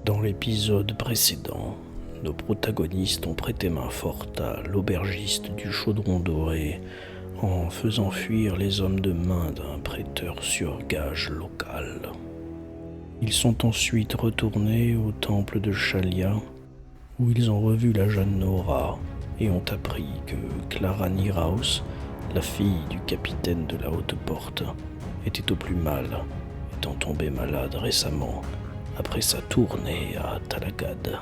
Dans l'épisode précédent, nos protagonistes ont prêté main forte à l'aubergiste du Chaudron Doré en faisant fuir les hommes de main d'un prêteur sur gage local. Ils sont ensuite retournés au temple de Chalia, où ils ont revu la jeune Nora et ont appris que Clara Niraus, la fille du capitaine de la Haute Porte, était au plus mal, étant tombée malade récemment après sa tournée à Talagad.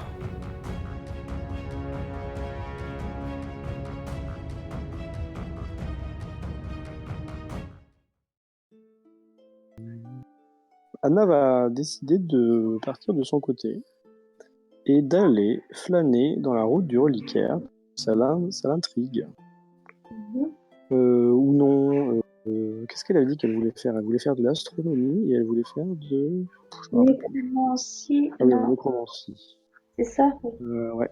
Anna va décider de partir de son côté et d'aller flâner dans la route du reliquaire. Ça l'intrigue. Ou non. Qu'est-ce qu'elle a dit qu'elle voulait faire? Elle voulait faire de l'astronomie et elle voulait faire de... Nécromancie. Ah oui, Non, nécromancie. c'est ça. Ouais.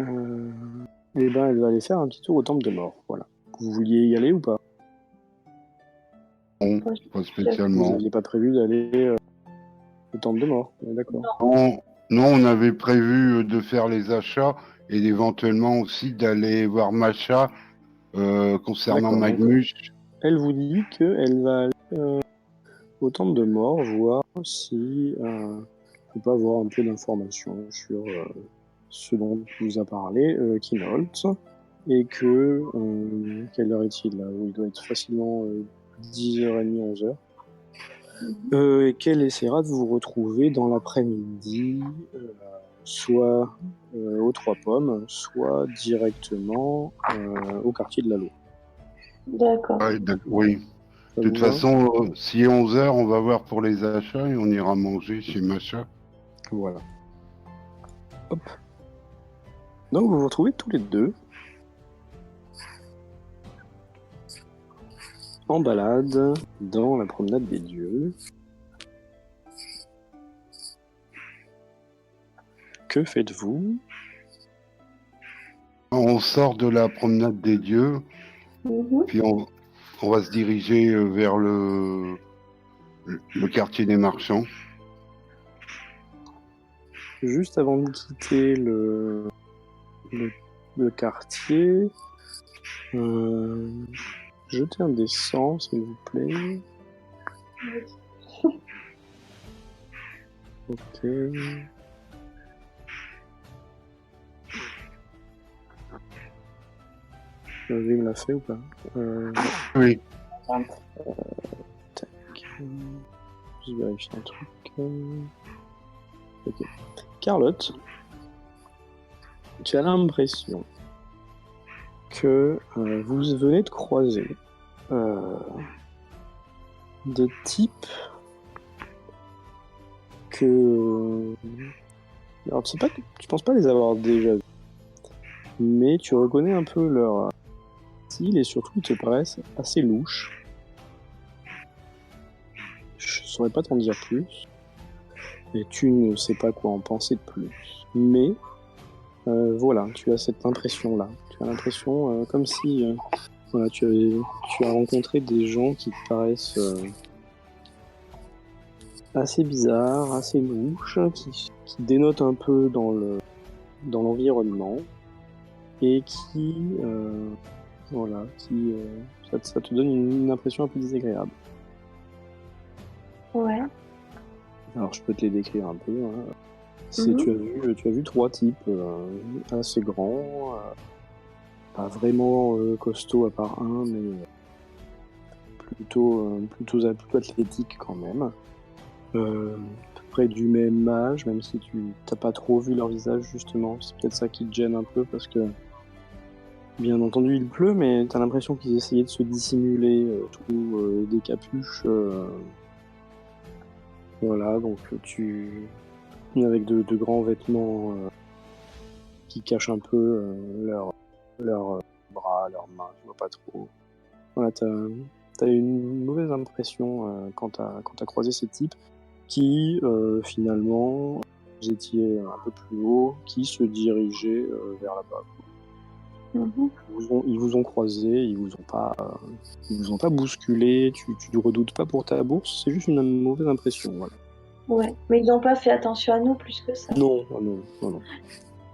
Et ben, elle va aller faire un petit tour au temple de mort. Voilà. Vous vouliez y aller ou pas? Non, pas Vous spécialement. n'aviez pas prévu d'aller au temple de mort, d'accord. Non, on avait prévu de faire les achats et éventuellement aussi d'aller voir Macha concernant D'accord, Magnus. Elle vous dit qu'elle va aller au temple de mort voir si on peut pas avoir un peu d'informations sur ce dont vous a parlé Kinolt, et que quelle heure est-il là? Il doit être facilement 10h30, 11h. Et qu'elle essaiera de vous retrouver dans l'après-midi, soit aux Trois Pommes, soit directement au quartier de la Loi. D'accord. Ouais, oui. De toute façon, si 11h, on va voir pour les achats et on ira manger chez Macha. Voilà. Hop. Donc vous vous retrouvez tous les deux en balade dans la promenade des dieux. Que faites-vous? On sort de la promenade des dieux, puis on va se diriger vers le quartier des marchands. Juste avant de quitter le quartier, jetez un dé 100, s'il vous plaît. Ok. Vous me l'a fait ou pas? Oui. Tac. Je vérifie un truc. Ok. Carlotte, tu as l'impression que vous venez de croiser des types que... Alors tu penses pas les avoir déjà vus, mais tu reconnais un peu leur style et surtout ils te paraissent assez louches. Je saurais pas t'en dire plus, et tu ne sais pas quoi en penser de plus. Mais voilà, tu as cette impression-là. Tu as l'impression comme si voilà, tu as rencontré des gens qui te paraissent assez bizarres, assez louches, qui dénotent un peu dans l'environnement et qui voilà, ça te donne une impression un peu désagréable. Ouais. Alors je peux te les décrire un peu. Hein. Tu as vu trois types assez grands, pas vraiment costauds à part un, mais plutôt athlétiques quand même. À peu près du même âge, même si tu n'as pas trop vu leur visage justement. C'est peut-être ça qui te gêne un peu parce que bien entendu il pleut, mais tu as l'impression qu'ils essayaient de se dissimuler des capuches. Voilà, donc avec de grands vêtements qui cachent un peu leurs bras, leurs mains, je vois pas trop. Voilà, t'as une mauvaise impression quand t'as croisé ces types qui, finalement, vous étiez un peu plus haut, qui se dirigeaient vers là-bas. Ils vous ont croisé, ils vous ont pas bousculé, tu ne redoutes pas pour ta bourse, c'est juste une mauvaise impression, voilà. Ouais, mais ils n'ont pas fait attention à nous plus que ça. Non.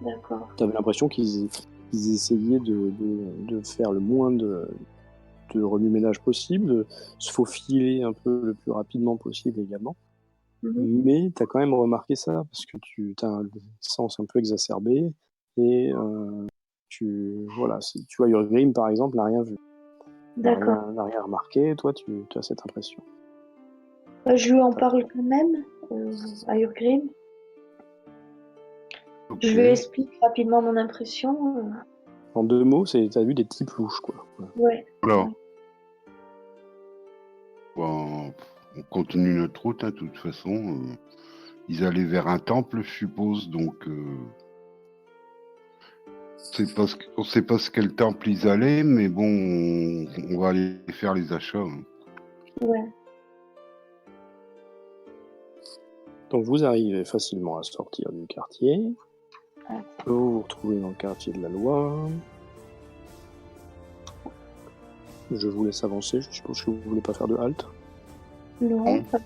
D'accord. Tu avais l'impression qu'ils essayaient de faire le moins de remue-ménage possible, de se faufiler un peu le plus rapidement possible également. Mais tu as quand même remarqué ça, parce que tu as un sens un peu exacerbé, et tu vois, Urgrim par exemple n'a rien vu. D'accord. N'a rien remarqué, toi tu as cette impression. Je lui en parle quand même à Urgrim. Okay. Je lui explique rapidement mon impression. En 2 mots, t'as vu des types louches, quoi. Ouais. Alors, bon, on continue notre route, hein, de toute façon. Ils allaient vers un temple, je suppose, donc on sait pas quel temple ils allaient, mais bon, on va aller faire les achats. Hein. Ouais. Donc vous arrivez facilement à sortir du quartier. Vous vous retrouvez dans le quartier de la Loi. Je vous laisse avancer, je suppose que vous voulez pas faire de halte. Non, pas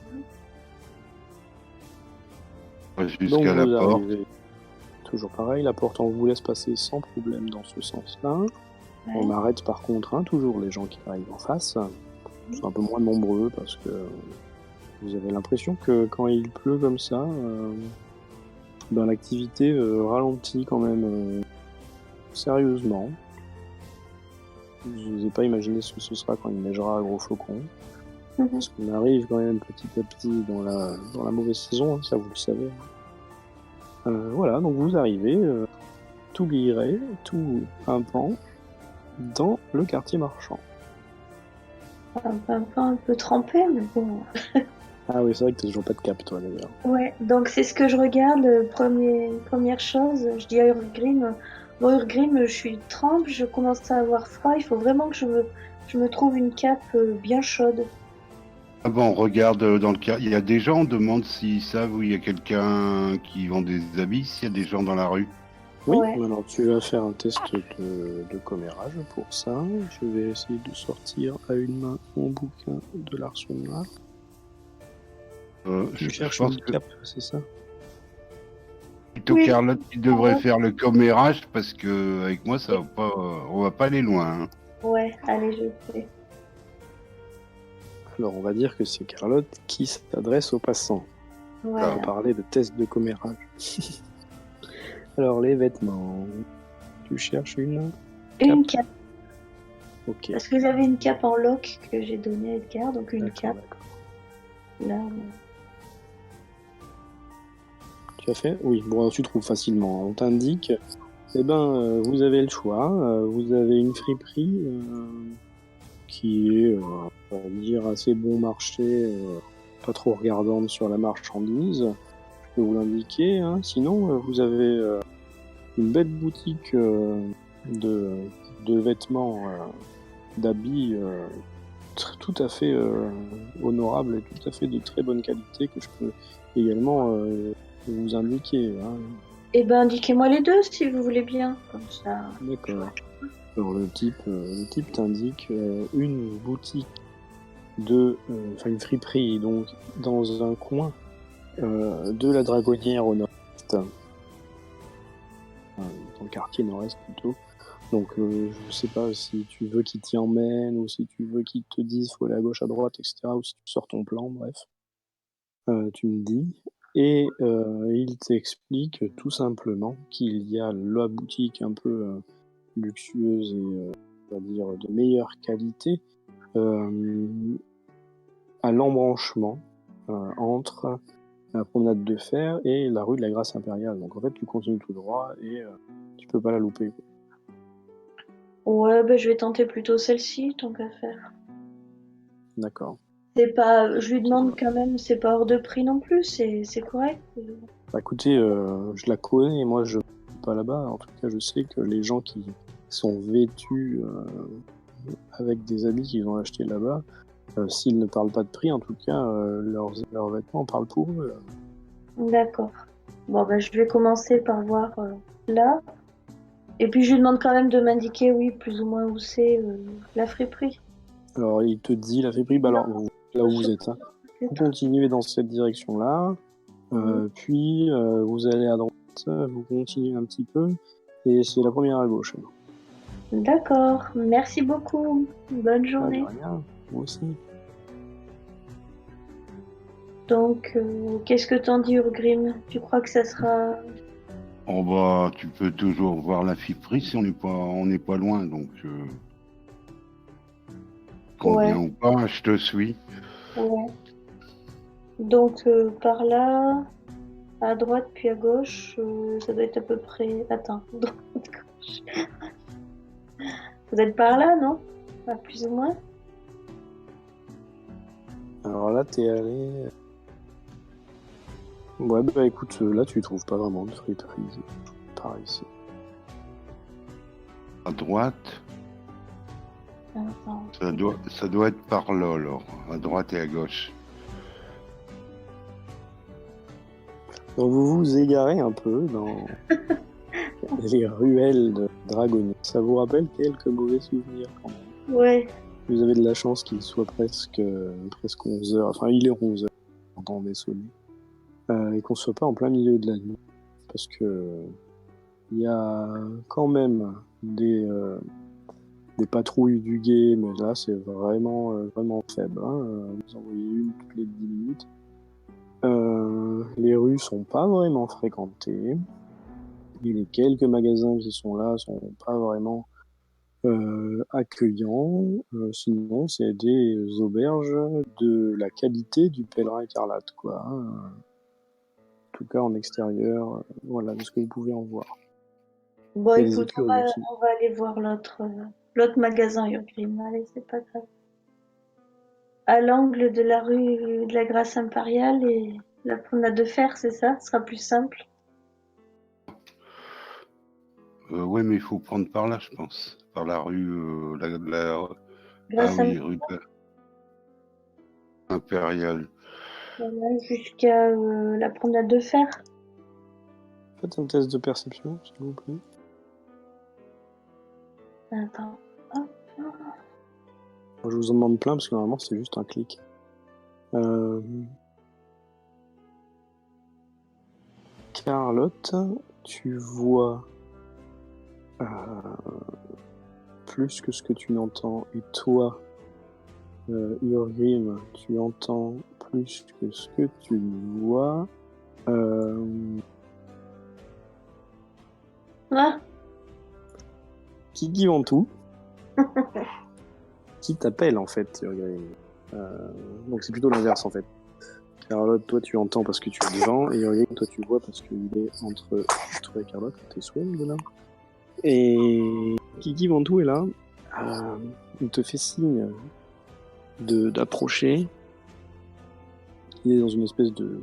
Jusqu'à la porte. Arrivez, toujours pareil, la porte, on vous laisse passer sans problème dans ce sens-là. Ouais. On arrête par contre, hein, toujours les gens qui arrivent en face. Ils sont un peu moins nombreux parce que vous avez l'impression que quand il pleut comme ça, l'activité ralentit quand même sérieusement. Je n'osais pas imaginer ce que ce sera quand il neigera à gros flocons. Parce qu'on arrive quand même petit à petit dans la mauvaise saison, hein, ça vous le savez. Voilà, donc vous arrivez tout guilleret, tout pimpant, dans le quartier marchand. Un peu trempé, mais bon. Ah oui, c'est vrai que t'as toujours pas de cap, toi, d'ailleurs. Ouais, donc c'est ce que je regarde. Première chose, je dis à Urgrim, bon Urgrim, je suis trempe, je commence à avoir froid, il faut vraiment que je me trouve une cape bien chaude. Ah bon, on regarde dans le cas. Il y a des gens, on demande s'ils savent où il y a quelqu'un qui vend des habits, s'il y a des gens dans la rue. Oui, alors tu vas faire un test de commérage pour ça. Je vais essayer de sortir à une main mon bouquin de l'Arsenal. Tu cherches une cape, c'est ça? Plutôt oui. Carlotte qui devrait faire le commérage parce que avec moi ça va pas, on va pas aller loin. Hein. Ouais, allez, je fais. Alors on va dire que c'est Carlotte qui s'adresse aux passants. Ouais. On va parler de test de commérage. Alors les vêtements. Tu cherches une cape. Ok. Parce que j'avais une cape en loc que j'ai donnée à Edgar, donc une cape. Là. Tu as fait? Oui, bon, tu trouves facilement. On t'indique, vous avez le choix. Vous avez une friperie qui est, on va dire, assez bon marché, pas trop regardante sur la marchandise. Je peux vous l'indiquer. Hein. Sinon, vous avez une belle boutique de vêtements, d'habits tout à fait honorable et tout à fait de très bonne qualité que je peux également vous indiquer. Hein. Eh ben, indiquez-moi les deux si vous voulez bien, comme ça. D'accord. Alors le type t'indique une boutique une friperie donc dans un coin de la Dragonnière au nord-est, dans le quartier nord-est plutôt. Donc je sais pas si tu veux qu'il t'y emmène ou si tu veux qu'il te dise faut aller à gauche, à droite, etc. ou si tu sors ton plan, bref. Tu me dis. Et il t'explique tout simplement qu'il y a la boutique un peu luxueuse et on va dire de meilleure qualité à l'embranchement entre la promenade de Fer et la rue de la Grâce Impériale. Donc en fait tu continues tout droit et tu peux pas la louper. Ouais, je vais tenter plutôt celle-ci, tant qu'à faire. D'accord. C'est pas, je lui demande quand même, c'est pas hors de prix non plus, c'est correct. Bah écoutez, je la connais, moi je ne vais pas là-bas. En tout cas, je sais que les gens qui sont vêtus avec des habits qu'ils ont achetés là-bas, s'ils ne parlent pas de prix, en tout cas, leurs vêtements parlent pour eux. D'accord. Bon, je vais commencer par voir là. Et puis je lui demande quand même de m'indiquer, oui, plus ou moins où c'est la friperie. Alors il te dit la friperie, alors là où vous êtes, hein. Vous continuez dans cette direction-là, Puis vous allez à droite, vous continuez un petit peu, et c'est la première à gauche. D'accord, merci beaucoup. Bonne Ah, de journée. rien, moi aussi. Donc, qu'est-ce que t'en dis, Urgrim? Tu crois que ça sera... Oh bah, tu peux toujours voir la fiprerie, on n'est pas loin, donc convient Ouais, ou pas, je te suis. ouais. Donc, par là, à droite puis à gauche, ça doit être à peu près... Attends, droite, gauche. Ça doit être par là, non? Ah, plus ou moins. Alors là, t'es allé... Ouais, bah écoute, là tu trouves pas vraiment de friterie, par ici. À droite, Attends. ça doit être par là, alors, à droite et à gauche. Donc vous vous égarez un peu dans les ruelles de Dragonie. Ça vous rappelle quelques mauvais souvenirs quand même. Ouais. Vous avez de la chance qu'il soit presque 11 heures. Enfin, il est 11 heures quand on est sonné. Et qu'on soit pas en plein milieu de la nuit. Parce que il y a quand même des patrouilles du guet, mais là c'est vraiment faible. Vous en voyez une toutes les 10 minutes. Les rues sont pas vraiment fréquentées. Et les quelques magasins qui sont là sont pas vraiment accueillants. Sinon, c'est des auberges de la qualité du pèlerin écarlate, quoi. En tout cas, en extérieur, voilà, de ce que vous pouvez en voir. Bon, Il y a des écoute, écuries aussi. on va aller voir l'autre magasin, Urgrim. Allez, c'est pas grave. À l'angle de la rue de la Grâce impériale et la promenade de fer, c'est ça? Ce sera plus simple. Ouais, mais il faut prendre par là, je pense. Par la rue, ah Grâce oui, rue impériale. impériale jusqu'à la promenade de fer. Faites un test de perception, s'il vous plaît. Attends. Hop. Je vous en demande plein parce que normalement c'est juste un clic. Carlotte, tu vois plus que ce que tu n'entends, et toi, Urgrim, tu entends plus que ce que tu ne vois. Ah, Kiki Ventoux, qui t'appelle en fait, Urgrim. Donc c'est plutôt l'inverse en fait. Carlotte, toi tu entends parce que tu es devant, et Urgrim, toi tu vois parce qu'il est entre toi et Carlotte, tes souhaits là. Et Kiki Ventoux est là. Il te fait signe d'approcher. Il est dans une espèce de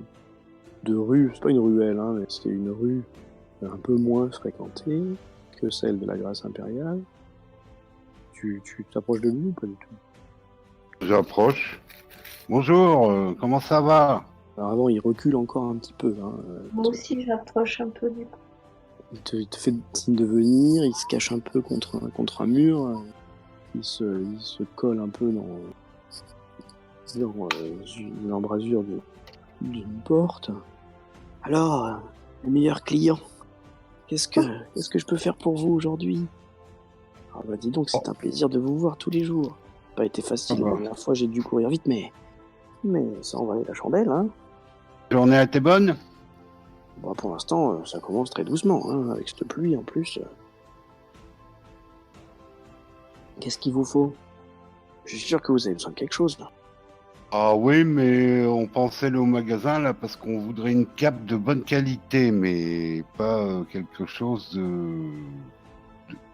rue, c'est pas une ruelle, mais c'est une rue un peu moins fréquentée que celle de la Grâce impériale. Tu t'approches de lui ou pas du tout? J'approche. Bonjour, comment ça va? Alors avant, il recule encore un petit peu. moi aussi, j'approche un peu du coup. Il te fait signe de venir, il se cache un peu contre un mur, il se colle un peu dans l'embrasure d'une porte. Alors, le meilleur client, qu'est-ce que je peux faire pour vous aujourd'hui? Ah bah dis donc, c'est un plaisir de vous voir tous les jours. Ça n'a pas été facile, la dernière fois j'ai dû courir vite, mais ça en valait la chandelle, hein. La journée a été bonne? Bah pour l'instant, ça commence très doucement, avec cette pluie en plus. Qu'est-ce qu'il vous faut? Je suis sûr que vous avez besoin de quelque chose, là. Ah oui, mais on pensait aller au magasin là parce qu'on voudrait une cape de bonne qualité, mais pas quelque chose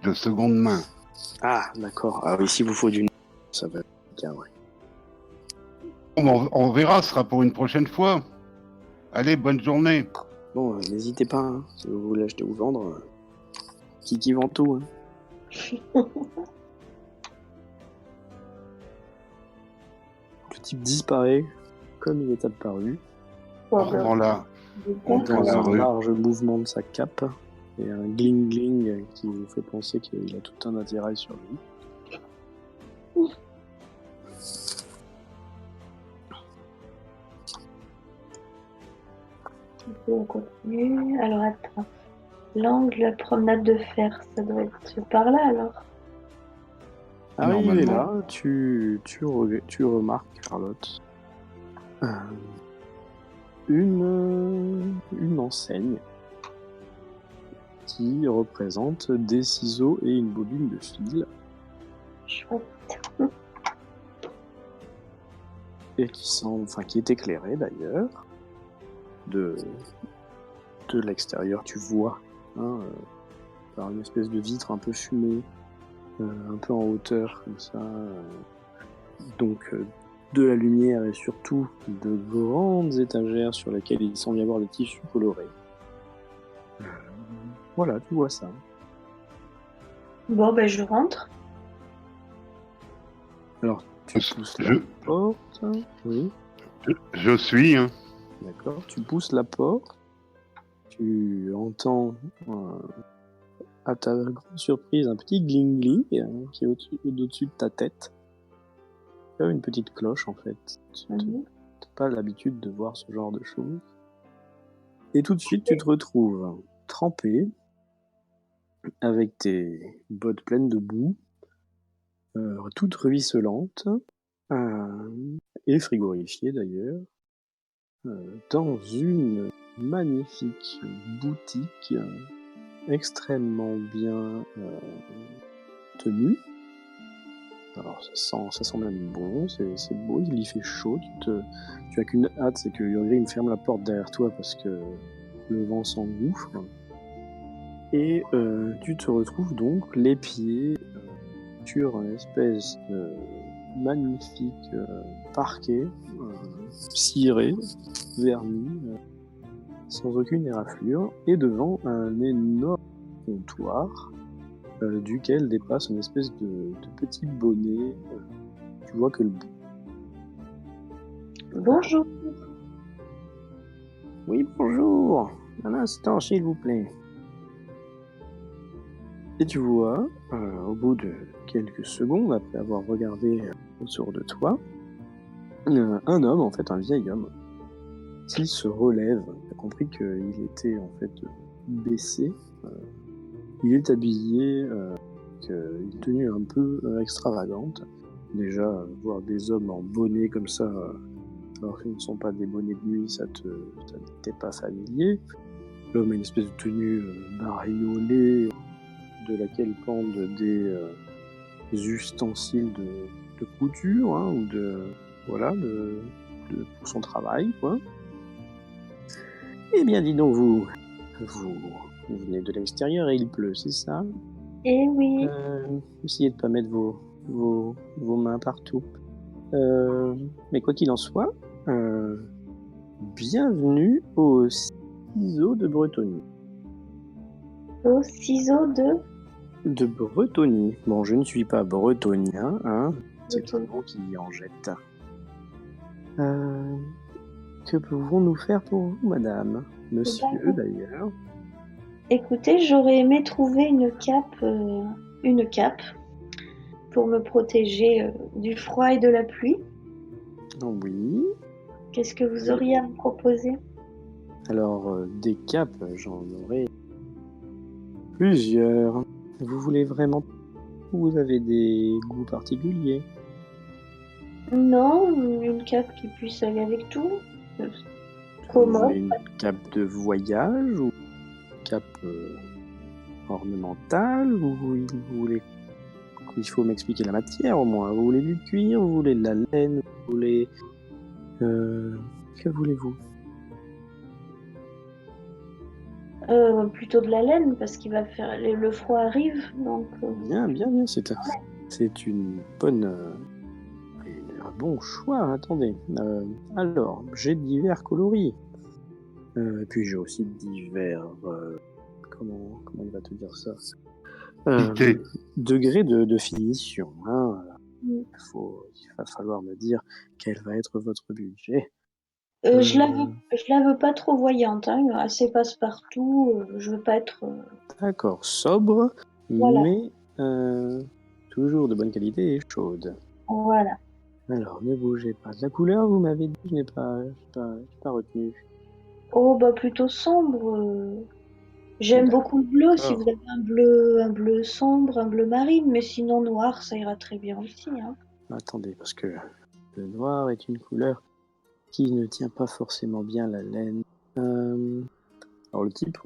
de seconde main. Ah, d'accord. Ah oui, s'il vous faut du... ça va être bien, ouais. Bon, on verra, ce sera pour une prochaine fois. Allez, bonne journée. Bon, n'hésitez pas, si vous voulez acheter ou vendre. Kiki vend tout, Le type disparaît comme il est apparu. Ouais, Dans la Dans un rue. large mouvement de sa cape et un gling-gling qui vous fait penser qu'il a tout un attirail sur lui. On continue. Alors attends. L'angle promenade de fer, ça doit être par là alors. Arrivé Normalement. là, tu remarques, Carlotte, une enseigne qui représente des ciseaux et une bobine de fil Chouette. et qui est éclairée d'ailleurs. De l'extérieur, tu vois par une espèce de vitre un peu fumée, un peu en hauteur comme ça. Donc de la lumière et surtout de grandes étagères sur lesquelles il semble y avoir des tissus colorés. Voilà, tu vois ça. Bon, ben je rentre. Alors, tu pousses la Je, porte. Oui, je suis, hein. d'accord. Tu pousses la porte. Tu entends, à ta grande surprise, un petit gling-gling qui est au-dessus de ta tête. Comme une petite cloche, en fait. Tu n'as pas l'habitude de voir ce genre de choses. Et tout de suite, tu te retrouves trempé, avec tes bottes pleines de boue, toutes ruisselantes, et frigorifiées d'ailleurs, dans une magnifique boutique extrêmement bien tenue. Alors ça sent même bon, c'est beau, il y fait chaud, tu as qu'une hâte, c'est que Urgrim ferme la porte derrière toi parce que le vent s'engouffre. Et tu te retrouves donc les pieds sur une espèce de magnifique parquet ciré, verni, sans aucune éraflure, et devant un énorme comptoir duquel dépasse une espèce de petit bonnet. Tu vois que le bout. Bonjour. Oui, bonjour. Un instant, s'il vous plaît. Et tu vois, au bout de quelques secondes, après avoir regardé autour de toi, un homme, en fait, un vieil homme, qui se relève. Tu as compris qu'il était en fait baissé. Il est habillé avec une tenue un peu extravagante. Déjà, voir des hommes en bonnet comme ça, alors que ce ne sont pas des bonnets de nuit, ça n'était pas familier. L'homme a une espèce de tenue bariolée, de laquelle pendent des ustensiles de couture, ou pour son travail, quoi. Eh bien, dis donc, vous venez de l'extérieur et il pleut, c'est ça? Eh oui. Essayez de ne pas mettre vos mains partout. Mais quoi qu'il en soit, bienvenue au ciseau de Bretonie. Au ciseau De Bretonie. Bon, je ne suis pas bretonien, c'est un mot qui en jette. Que pouvons-nous faire pour vous, madame? Monsieur, d'ailleurs. Écoutez, j'aurais aimé trouver une cape pour me protéger du froid et de la pluie. Oui. Qu'est-ce que vous auriez à me proposer? Alors, des capes, j'en aurais plusieurs. Vous voulez vraiment... Vous avez des goûts particuliers? Non, une cape qui puisse aller avec tout. Vous voulez une cape de voyage ou une cape ornementale? Vous voulez... Il faut m'expliquer la matière au moins. Vous voulez du cuir? Vous voulez de la laine? Vous voulez... que voulez-vous? Plutôt de la laine parce qu'il va faire le froid arrive donc. Bien. C'est une bonne... un bon choix. Attendez. Alors, j'ai divers coloris. Puis j'ai aussi divers... comment il va te dire ça? Degré de finition. Il va falloir me dire quel va être votre budget. Je la veux pas trop voyante, assez passe-partout. Je veux pas être. D'accord, sobre, Voilà. mais toujours de bonne qualité et chaude. Voilà. Alors, ne bougez pas. De la couleur, vous m'avez dit, je n'ai pas retenu. Oh, bah plutôt sombre. J'aime beaucoup le bleu, si vous D'accord. avez un bleu sombre, un bleu marine, mais sinon noir, ça ira très bien aussi, hein. Attendez, parce que le noir est une couleur qui ne tient pas forcément bien la laine. Alors le type,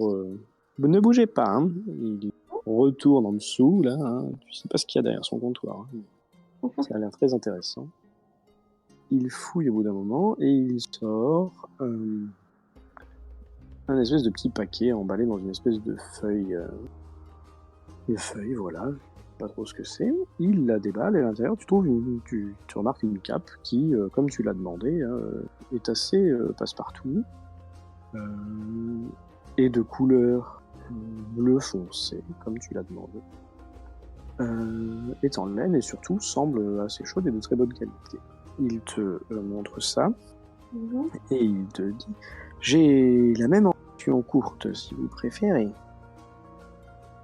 ne bougez pas, hein. Il retourne en dessous, là. Hein. Tu sais pas ce qu'il y a derrière son comptoir. Hein. Ça a l'air très intéressant. Il fouille au bout d'un moment et il sort un espèce de petit paquet emballé dans une espèce de feuille. Voilà. Je sais pas trop ce que c'est. Il la déballe et à l'intérieur, tu remarques une cape qui, comme tu l'as demandé, hein, est assez passe-partout et de couleur bleu foncé, comme tu l'as demandé. Est en laine et surtout semble assez chaude et de très bonne qualité. Il te montre ça Mhm. et il te dit j'ai la même en courte si vous préférez.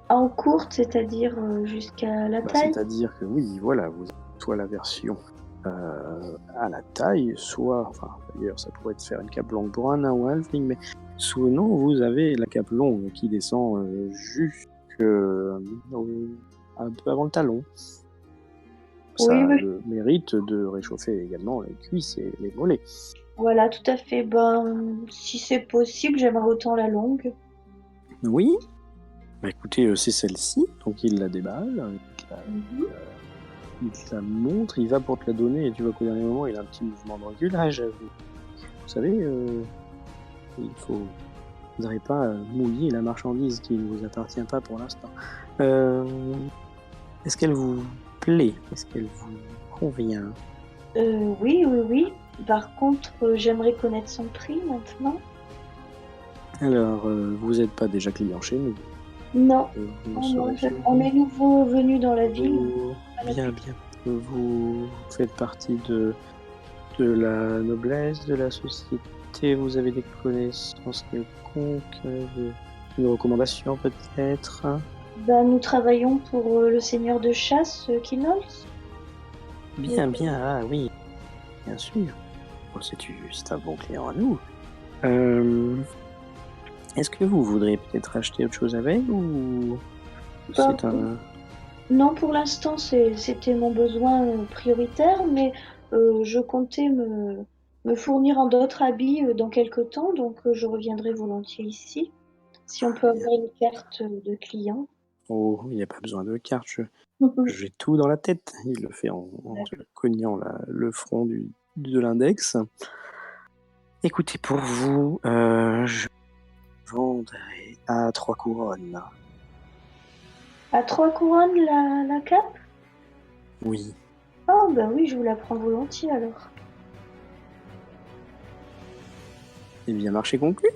En courte, c'est-à-dire jusqu'à la taille. C'est-à-dire que oui, voilà, vous avez soit la version à la taille, soit, enfin d'ailleurs ça pourrait te faire une cape longue pour un nain ou un halfling, mais sinon vous avez la cape longue qui descend jusque un peu avant le talon. Ça Oui, a oui, le mérite de réchauffer également les cuisses et les mollets. voilà, tout à fait. Ben, si c'est possible, j'aimerais autant la longue. Oui, bah écoutez, c'est celle-ci, donc il la déballe, Mhm. il te la montre, il va pour te la donner et tu vois qu'au dernier moment il a un petit mouvement de reculage. Vous savez, vous n'aurez pas mouillé la marchandise qui ne vous appartient pas pour l'instant. Est-ce qu'elle vous plaît? Est-ce qu'elle vous convient? Oui, oui, oui. Par contre, j'aimerais connaître son prix maintenant. Alors, vous n'êtes pas déjà client chez nous. Non, Vous oh serez non, chez on nous. est nouveau venu dans la ville. Bien. Vous faites partie de la noblesse, de la société, vous avez des connaissances quelconques, une recommandation peut-être? Ben, nous travaillons pour le seigneur de chasse, Kinols. Bien, ah oui, bien sûr. Oh, c'est un bon client à nous. Est-ce que vous voudriez peut-être acheter autre chose avec ou Ben, c'est un... non, pour l'instant, c'était mon besoin prioritaire, mais je comptais me fournir en d'autres habits dans quelque temps, donc je reviendrai volontiers ici. Si on peut avoir une carte de client. Oh, il n'y a pas besoin de carte, j'ai tout dans la tête. Il le fait en te cognant le front de l'index. Écoutez, pour vous, je vendrai à 3 couronnes. À 3 couronnes la cape? Oui. Oh, ben oui, je vous la prends volontiers alors. Eh bien, marché conclu.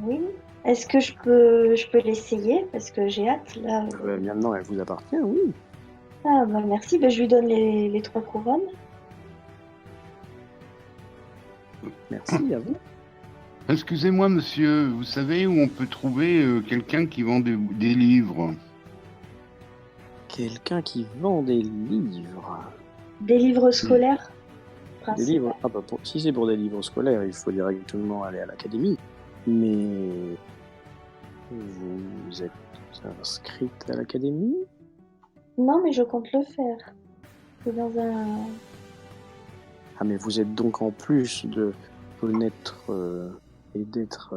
Oui. Est-ce que je peux l'essayer? Parce que j'ai hâte là. Maintenant, elle vous appartient, oui. Ah, ben merci, ben, je lui donne les 3 couronnes. Merci à vous. Excusez-moi, monsieur, vous savez où on peut trouver quelqu'un qui vend des livres? Quelqu'un qui vend des livres. Des livres scolaires, Des livres. principalement. Ah bah si c'est pour des livres scolaires, il faut directement aller à l'académie. Mais vous êtes inscrite à l'académie? Non, mais je compte le faire. C'est dans un... Ah mais vous êtes donc en plus de connaître et d'être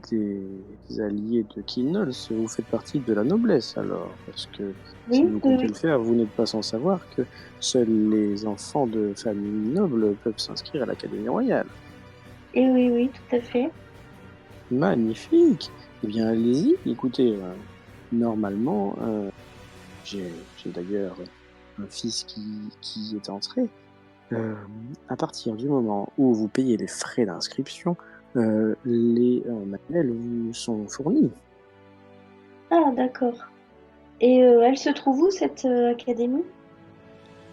des alliés de Keynols, vous faites partie de la noblesse alors, parce que si Oui, vous oui, comptez le faire, vous n'êtes pas sans savoir que seuls les enfants de familles nobles peuvent s'inscrire à l'Académie royale. et oui, oui, tout à fait. Magnifique. Eh bien, allez-y. Écoutez, normalement, j'ai d'ailleurs un fils qui est entré. À partir du moment où vous payez les frais d'inscription, les manuels vous sont fournis. Ah, d'accord. Et elle se trouve où, cette académie?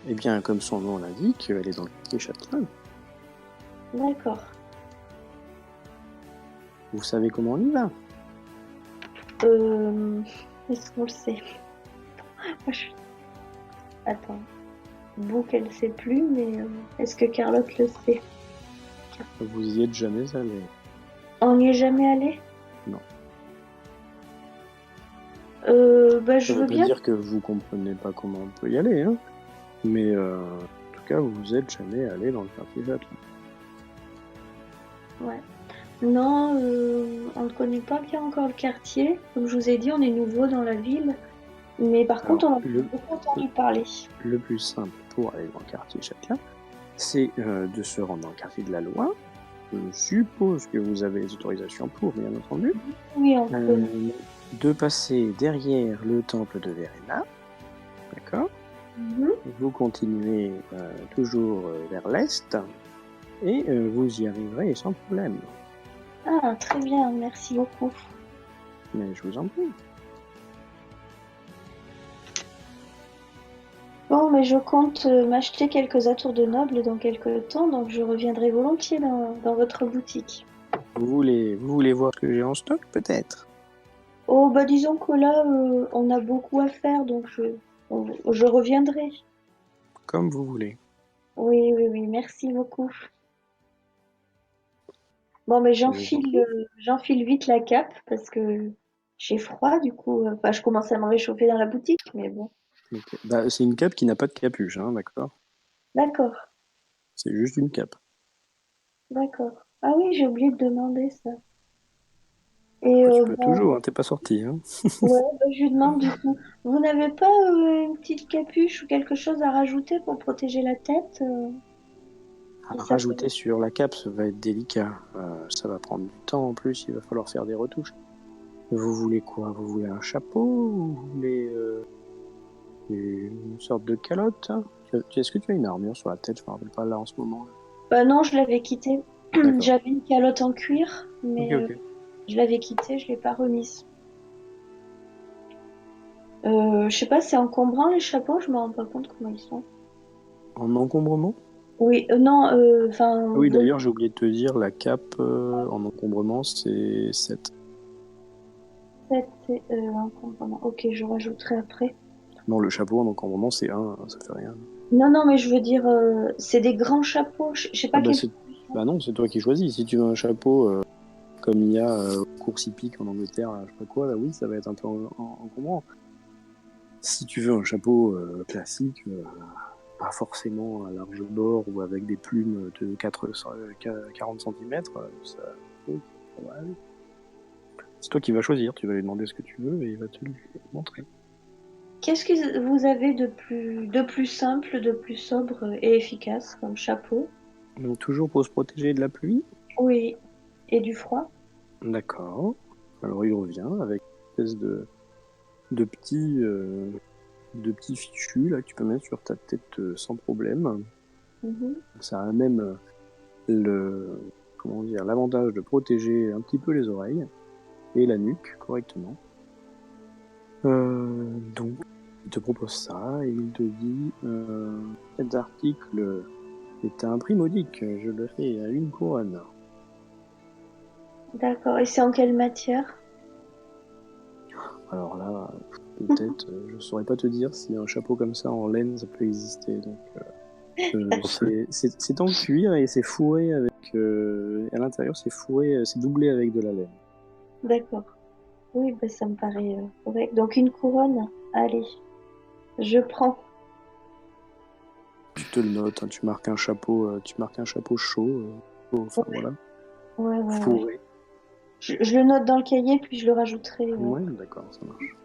Eh bien, comme son nom l'indique, elle est dans le quartier Châtelain. D'accord. Vous savez comment on y va? Est-ce qu'on le sait? Moi, je suis... Attends. Book, elle sait plus, mais est-ce que Carlotte le sait? Vous y êtes jamais allé. On n'y est jamais allé? Non. Bah, Ça je veut veux pas bien. dire que vous comprenez pas comment on peut y aller, hein. Mais en tout cas, vous êtes jamais allé dans le quartier Châtelain. Ouais. Non, on ne connaît pas bien encore le quartier. Comme je vous ai dit, on est nouveau dans la ville. Mais par contre, Alors, on en a beaucoup entendu parler. le plus simple pour aller dans le quartier Châtelain, c'est de se rendre dans le quartier de la Loi. Je suppose que vous avez les autorisations pour, bien entendu. Oui, on peut. De passer derrière le temple de Verena. D'accord. Mhm. Vous continuez toujours vers l'est et vous y arriverez sans problème. Ah, très bien, merci beaucoup. Mais je vous en prie. Bon, mais je compte m'acheter quelques atours de nobles dans quelques temps, donc je reviendrai volontiers dans votre boutique. Vous voulez voir ce que j'ai en stock, peut-être? Oh, bah disons que là, on a beaucoup à faire, donc je reviendrai. Comme vous voulez. Oui, oui, oui, merci beaucoup. Bon, mais Je vous en prie. j'enfile vite la cape parce que j'ai froid, du coup. Enfin, je commence à me réchauffer dans la boutique, mais bon. Ok. Bah, c'est une cape qui n'a pas de capuche, hein, d'accord? D'accord, C'est juste une cape. d'accord. Ah oui, j'ai oublié de demander ça. Et Bah, tu peux bon, toujours, hein, t'es pas sorti. Hein. ouais, bah, je lui demande du coup, vous n'avez pas une petite capuche ou quelque chose à rajouter pour protéger la tête si À ça fait... rajouter sur la cape, ça va être délicat. Ça va prendre du temps en plus, il va falloir faire des retouches. Vous voulez quoi? Vous voulez un chapeau ou vous voulez une sorte de calotte? Est-ce que tu as une armure sur la tête? Je me rappelle pas là en ce moment. Bah non, je l'avais quitté. D'accord. J'avais une calotte en cuir, Ok, mais ok. je l'avais quittée, je l'ai pas remise. Je sais pas, c'est encombrant les chapeaux, je me rends pas compte comment ils sont. En encombrement? Oui, non, enfin, Ah oui, d'ailleurs, j'ai oublié de te dire, la cape en encombrement, c'est 7. c'est encombrant. Ok, je rajouterai après. Non, le chapeau en encombrement, c'est 1, ça fait rien. Non, non, mais je veux dire, c'est des grands chapeaux. Je sais Ah pas bah, quels sont. bah non, c'est toi qui choisis. Si tu veux un chapeau comme il y a aux courses hippiques en Angleterre, là, je sais pas quoi, là oui, ça va être un peu encombrant. Si tu veux un chapeau classique, pas forcément à large bord ou avec des plumes de 40 cm, ça, oui, ça va aller. C'est toi qui vas choisir, tu vas lui demander ce que tu veux et il va te le montrer. Qu'est-ce que vous avez de plus simple, de plus sobre et efficace comme chapeau? Donc toujours pour se protéger de la pluie. Oui, et du froid? D'accord. Alors il revient avec une espèce de petits, de petits fichus là, que tu peux mettre sur ta tête sans problème. Mhm. Ça a même comment dire, l'avantage de protéger un petit peu les oreilles et la nuque correctement. Donc, il te propose ça et il te dit cet article est à un prix modique, je le fais à 1 couronne. D'accord. Et c'est en quelle matière? Alors là, peut-être, je saurais pas te dire si un chapeau comme ça en laine ça peut exister. Donc, c'est en cuir et c'est fourré avec. À l'intérieur, c'est fourré, c'est doublé avec de la laine. D'accord. Oui, bah, ça me paraît correct. Donc une couronne. Allez, je prends. Tu te le notes, hein, tu marques un chapeau chaud, enfin voilà, Ouais, ouais, ouais. fourré. Je le note dans le cahier, puis je le rajouterai. Ouais, d'accord, ça marche.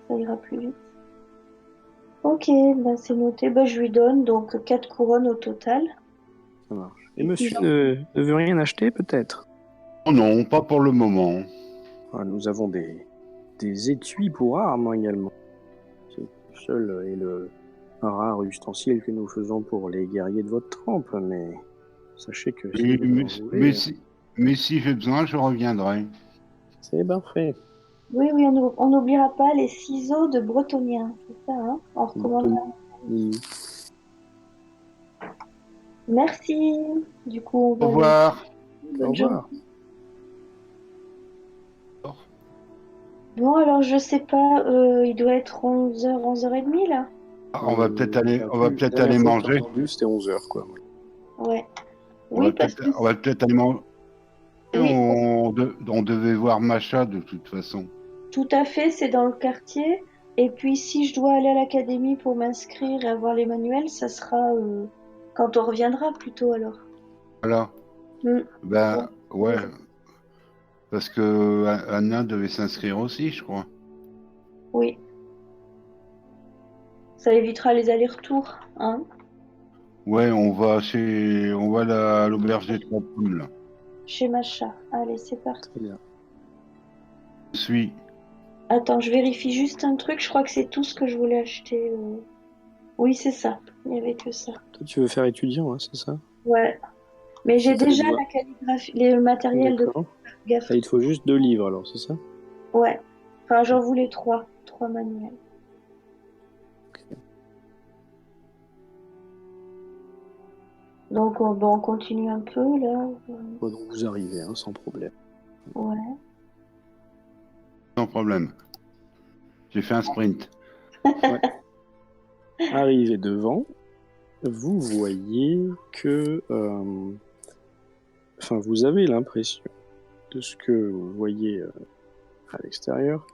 Ça ira plus vite. Ok, bah c'est noté. Bah, je lui donne donc 4 couronnes au total. Ça marche. Et Et puis monsieur ne veut rien acheter, peut-être? Oh non, pas pour le moment. Ah, nous avons des étuis pour armes également. C'est le seul et le rare ustensile que nous faisons pour les guerriers de votre trempe, mais sachez que si Et- vous mais, en mais voulez, si, mais si j'ai besoin, je reviendrai. c'est parfait. oui, oui, on n'oubliera pas les ciseaux de bretonien, c'est ça, hein? On recommande. Tony. Merci. Du coup, on Au va aller. revoir. Au Bonne journée. revoir. Bon, alors, je sais pas, il doit être 11h, 11h30 là. Ah, Bah, on va la peut-être dernière aller fois que t'as manger. entendu, c'était 11 heures, quoi. Ouais. Oui, parce que On va peut-être aller manger. oui, On on devait voir Macha de toute façon. Tout à fait, c'est dans le quartier. Et puis, si je dois aller à l'académie pour m'inscrire et avoir les manuels, ça sera quand on reviendra plutôt alors. Voilà. Mm. Ben, ouais. Oui. Parce que Anna devait s'inscrire aussi, je crois. Oui. Ça évitera les allers-retours, hein. Ouais, on va à l'auberge des Trois Pommes, là. Chez Macha. Allez, c'est parti. Très bien. Je suis. Attends, je vérifie juste un truc. Je crois que c'est tout ce que je voulais acheter. Oui, c'est ça. Il n'y avait que ça. Toi, tu veux faire étudiant, hein, c'est ça? Ouais. Mais j'ai T'as déjà besoin. la calligraphie, le matériel de D'accord. gaffe. Ah, il te faut juste 2 livres, alors, c'est ça? Ouais. Enfin, j'en voulais 3. 3 manuels. Donc, on continue un peu, là. Bon, donc vous arrivez, hein, sans problème. Ouais. Sans problème. J'ai fait un sprint. Arrivé devant, vous voyez que... Enfin, vous avez l'impression de ce que vous voyez à l'extérieur,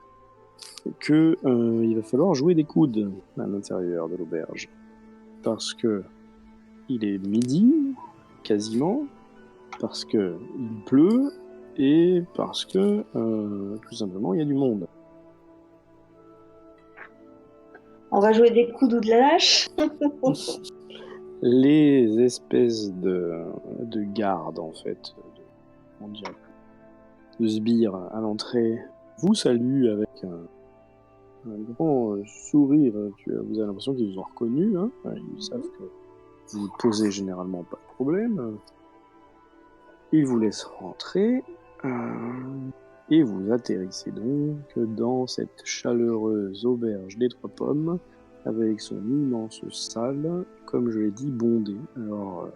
que il va falloir jouer des coudes à l'intérieur de l'auberge. Parce que il est midi, quasiment, parce que il pleut, et parce que, tout simplement, il y a du monde. On va jouer des coudes ou de la lâche. Les espèces de gardes, en fait, comment dire, de sbires à l'entrée, vous saluent avec un grand sourire. Vous avez l'impression qu'ils vous ont reconnu, hein. Ils savent que vous ne posez généralement pas de problème. Ils vous laissent rentrer. Et vous atterrissez donc dans cette chaleureuse auberge des Trois Pommes, avec son immense salle, comme je l'ai dit, bondée. Alors,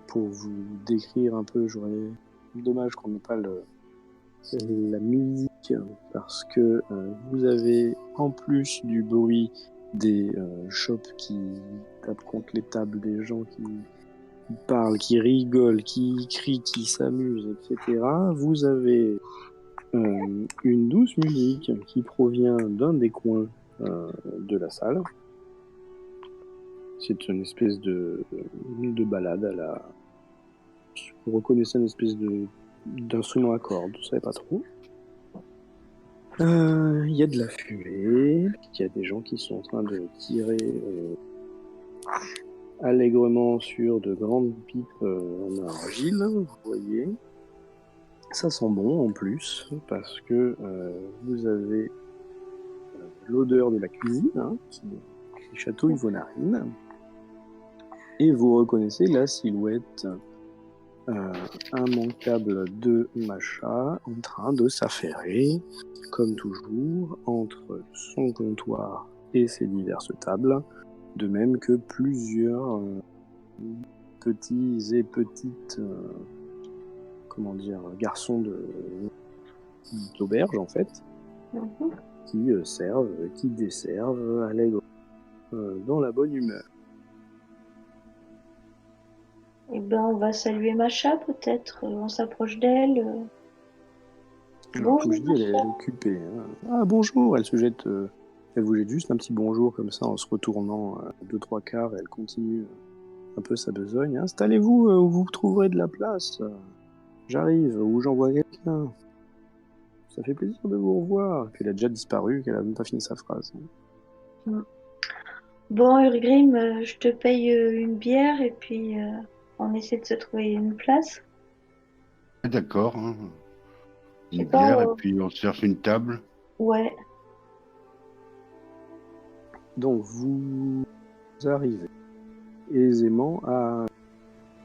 pour vous décrire un peu, j'aurais... Dommage qu'on n'ait pas la musique, parce que vous avez, en plus du bruit des shops qui tapent contre les tables, des gens qui parlent, qui rigolent, qui crient, qui s'amusent, etc., vous avez une douce musique qui provient d'un des coins de la salle. C'est une espèce de balade à la... Vous reconnaissez une espèce d'instrument à cordes, vous savez pas trop. Il y a de la fumée, il y a des gens qui sont en train de tirer allègrement sur de grandes pipes en argile, vous voyez. Ça sent bon en plus, parce que vous avez l'odeur de la cuisine, hein, qui chatouille vos narines, et vous reconnaissez la silhouette immanquable de Macha en train de s'affairer, comme toujours, entre son comptoir et ses diverses tables, de même que plusieurs petits et petites garçons d'auberge en fait, qui servent, qui desservent allègrement dans la bonne humeur. Eh ben, on va saluer Macha, peut-être. On s'approche d'elle. Alors, comme Bonjour, je dis, elle est occupée. Hein. Ah, bonjour, elle vous jette juste un petit bonjour comme ça en se retournant 2-3 quarts, et elle continue un peu sa besogne. Installez-vous où vous trouverez de la place. J'arrive, ou j'envoie quelqu'un. Ça fait plaisir de vous revoir. Et puis elle a déjà disparu, qu'elle a même pas fini sa phrase. Bon, Urgrim, je te paye une bière et puis on essaie de se trouver une place. D'accord. Hein. Je sais Une pas, bière et puis on cherche une table. ouais. Donc vous arrivez aisément à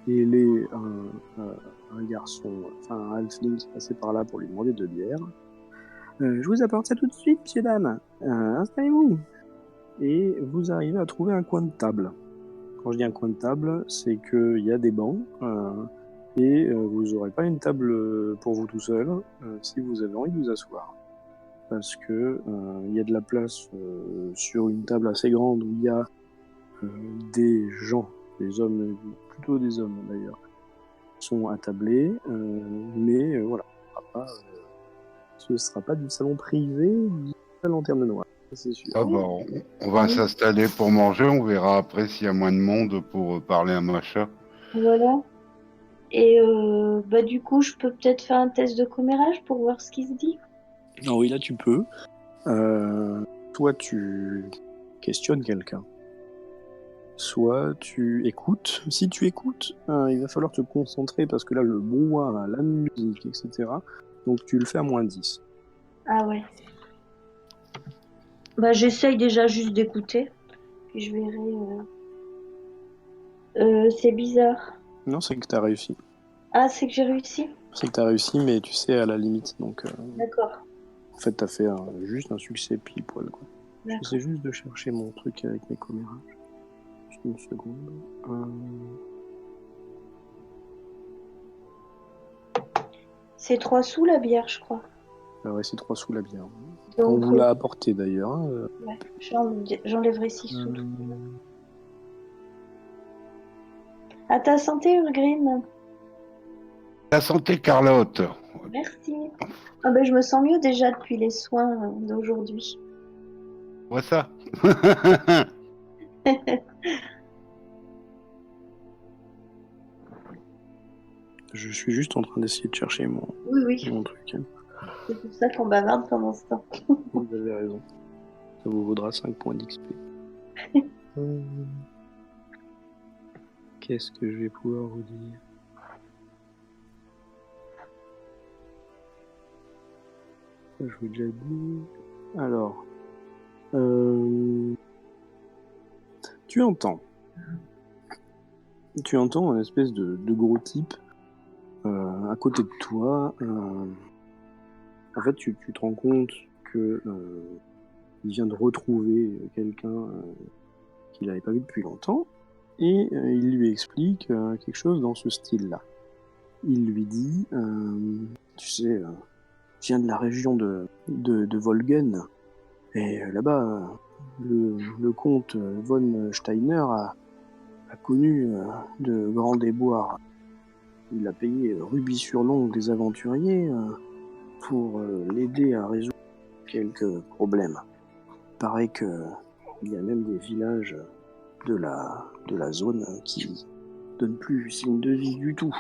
héler un garçon, enfin un halfling qui passait par là pour lui demander de bière. Je vous apporte ça tout de suite, messieurs, dames. Installez-vous. Et vous arrivez à trouver un coin de table. Quand je dis un coin de table, c'est qu'il y a des bancs et vous n'aurez pas une table pour vous tout seul si vous avez envie de vous asseoir. Parce que il y a de la place sur une table assez grande où il y a des gens, des hommes, plutôt des hommes d'ailleurs, qui sont attablés, mais voilà. ce sera pas du salon privé de la Lanterne Noire, ça, c'est sûr. Ah bah, on va s'installer pour manger, on verra après s'il y a moins de monde pour parler à Macha. Voilà. Et bah du coup, je peux peut-être faire un test de commérage pour voir ce qui se dit. Ah oui, là tu peux. Toi, tu questionnes quelqu'un. Soit tu écoutes. Si tu écoutes, il va falloir te concentrer parce que là, le brouhaha, la musique, etc. Donc tu le fais à -10. Ah ouais. Bah j'essaye déjà juste d'écouter. Puis je verrai. C'est bizarre. Non, c'est que t'as réussi. Ah, c'est que j'ai réussi? C'est que t'as réussi, mais tu sais, à la limite. Donc, D'accord. en fait, t'as fait juste un succès pile poil, quoi. D'accord. J'essaie juste de chercher mon truc avec mes commérages. Juste une seconde. C'est 3 sous la bière, je crois. Ah ouais, c'est 3 sous la bière. Donc, On vous l'a apporté d'ailleurs. Hein. Ouais, j'enlèverai 6 sous. À ta santé, Urgrine. La santé, Carlotte. Merci. Ah ben, je me sens mieux déjà depuis les soins d'aujourd'hui. Vois ça. Je suis juste en train d'essayer de chercher mon Oui. truc. C'est pour ça qu'on bavarde pendant ce temps. Vous avez raison. Ça vous vaudra 5 points d'XP. Qu'est-ce que je vais pouvoir vous dire? Ça, je vous ai déjà dit. Alors, tu entends un espèce de gros type à côté de toi. En fait, tu te rends compte que il vient de retrouver quelqu'un qu'il n'avait pas vu depuis longtemps, et il lui explique quelque chose dans ce style-là. Il lui dit, tu sais, je viens de la région de Volgen, et là-bas, le comte von Steiner a connu de grands déboires. Il a payé rubis sur l'ongle des aventuriers pour l'aider à résoudre quelques problèmes. Il paraît qu'il y a même des villages de la zone qui donnent plus signe de vie du tout.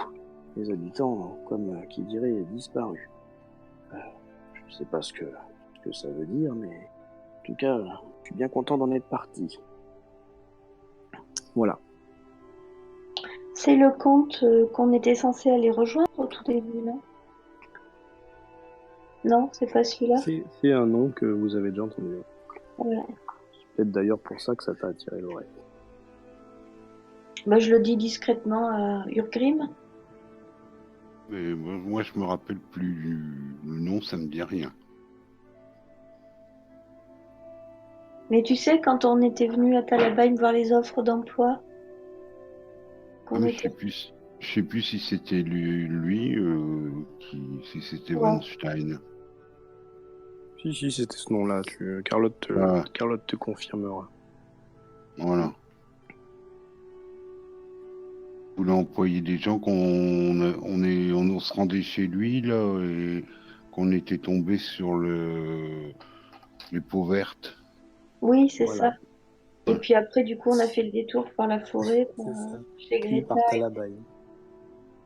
Les habitants, comme qui dirait, disparus. Je ne sais pas ce que ça veut dire, mais en tout cas, je suis bien content d'en être parti. Voilà. C'est le comte qu'on était censé aller rejoindre au tout début, non? Non, c'est pas celui-là? C'est un nom que vous avez déjà entendu. Ouais. C'est peut-être d'ailleurs pour ça que ça t'a attiré l'oreille. Bah, je le dis discrètement à Urgrim. Mais moi, je me rappelle plus le nom, ça me dit rien. Mais tu sais, quand on était venu à Talabain voir les offres d'emploi, Je sais plus si c'était lui si c'était Van Stein. Si, c'était ce nom-là. Carlotte te confirmera. Voilà. Vous voulez employer des gens on se rendait chez lui là et qu'on était tombé sur les peaux vertes. Oui, c'est Voilà. ça. Et puis après, du coup, on a fait le détour par la forêt, chez Puis Greta. par Talabain.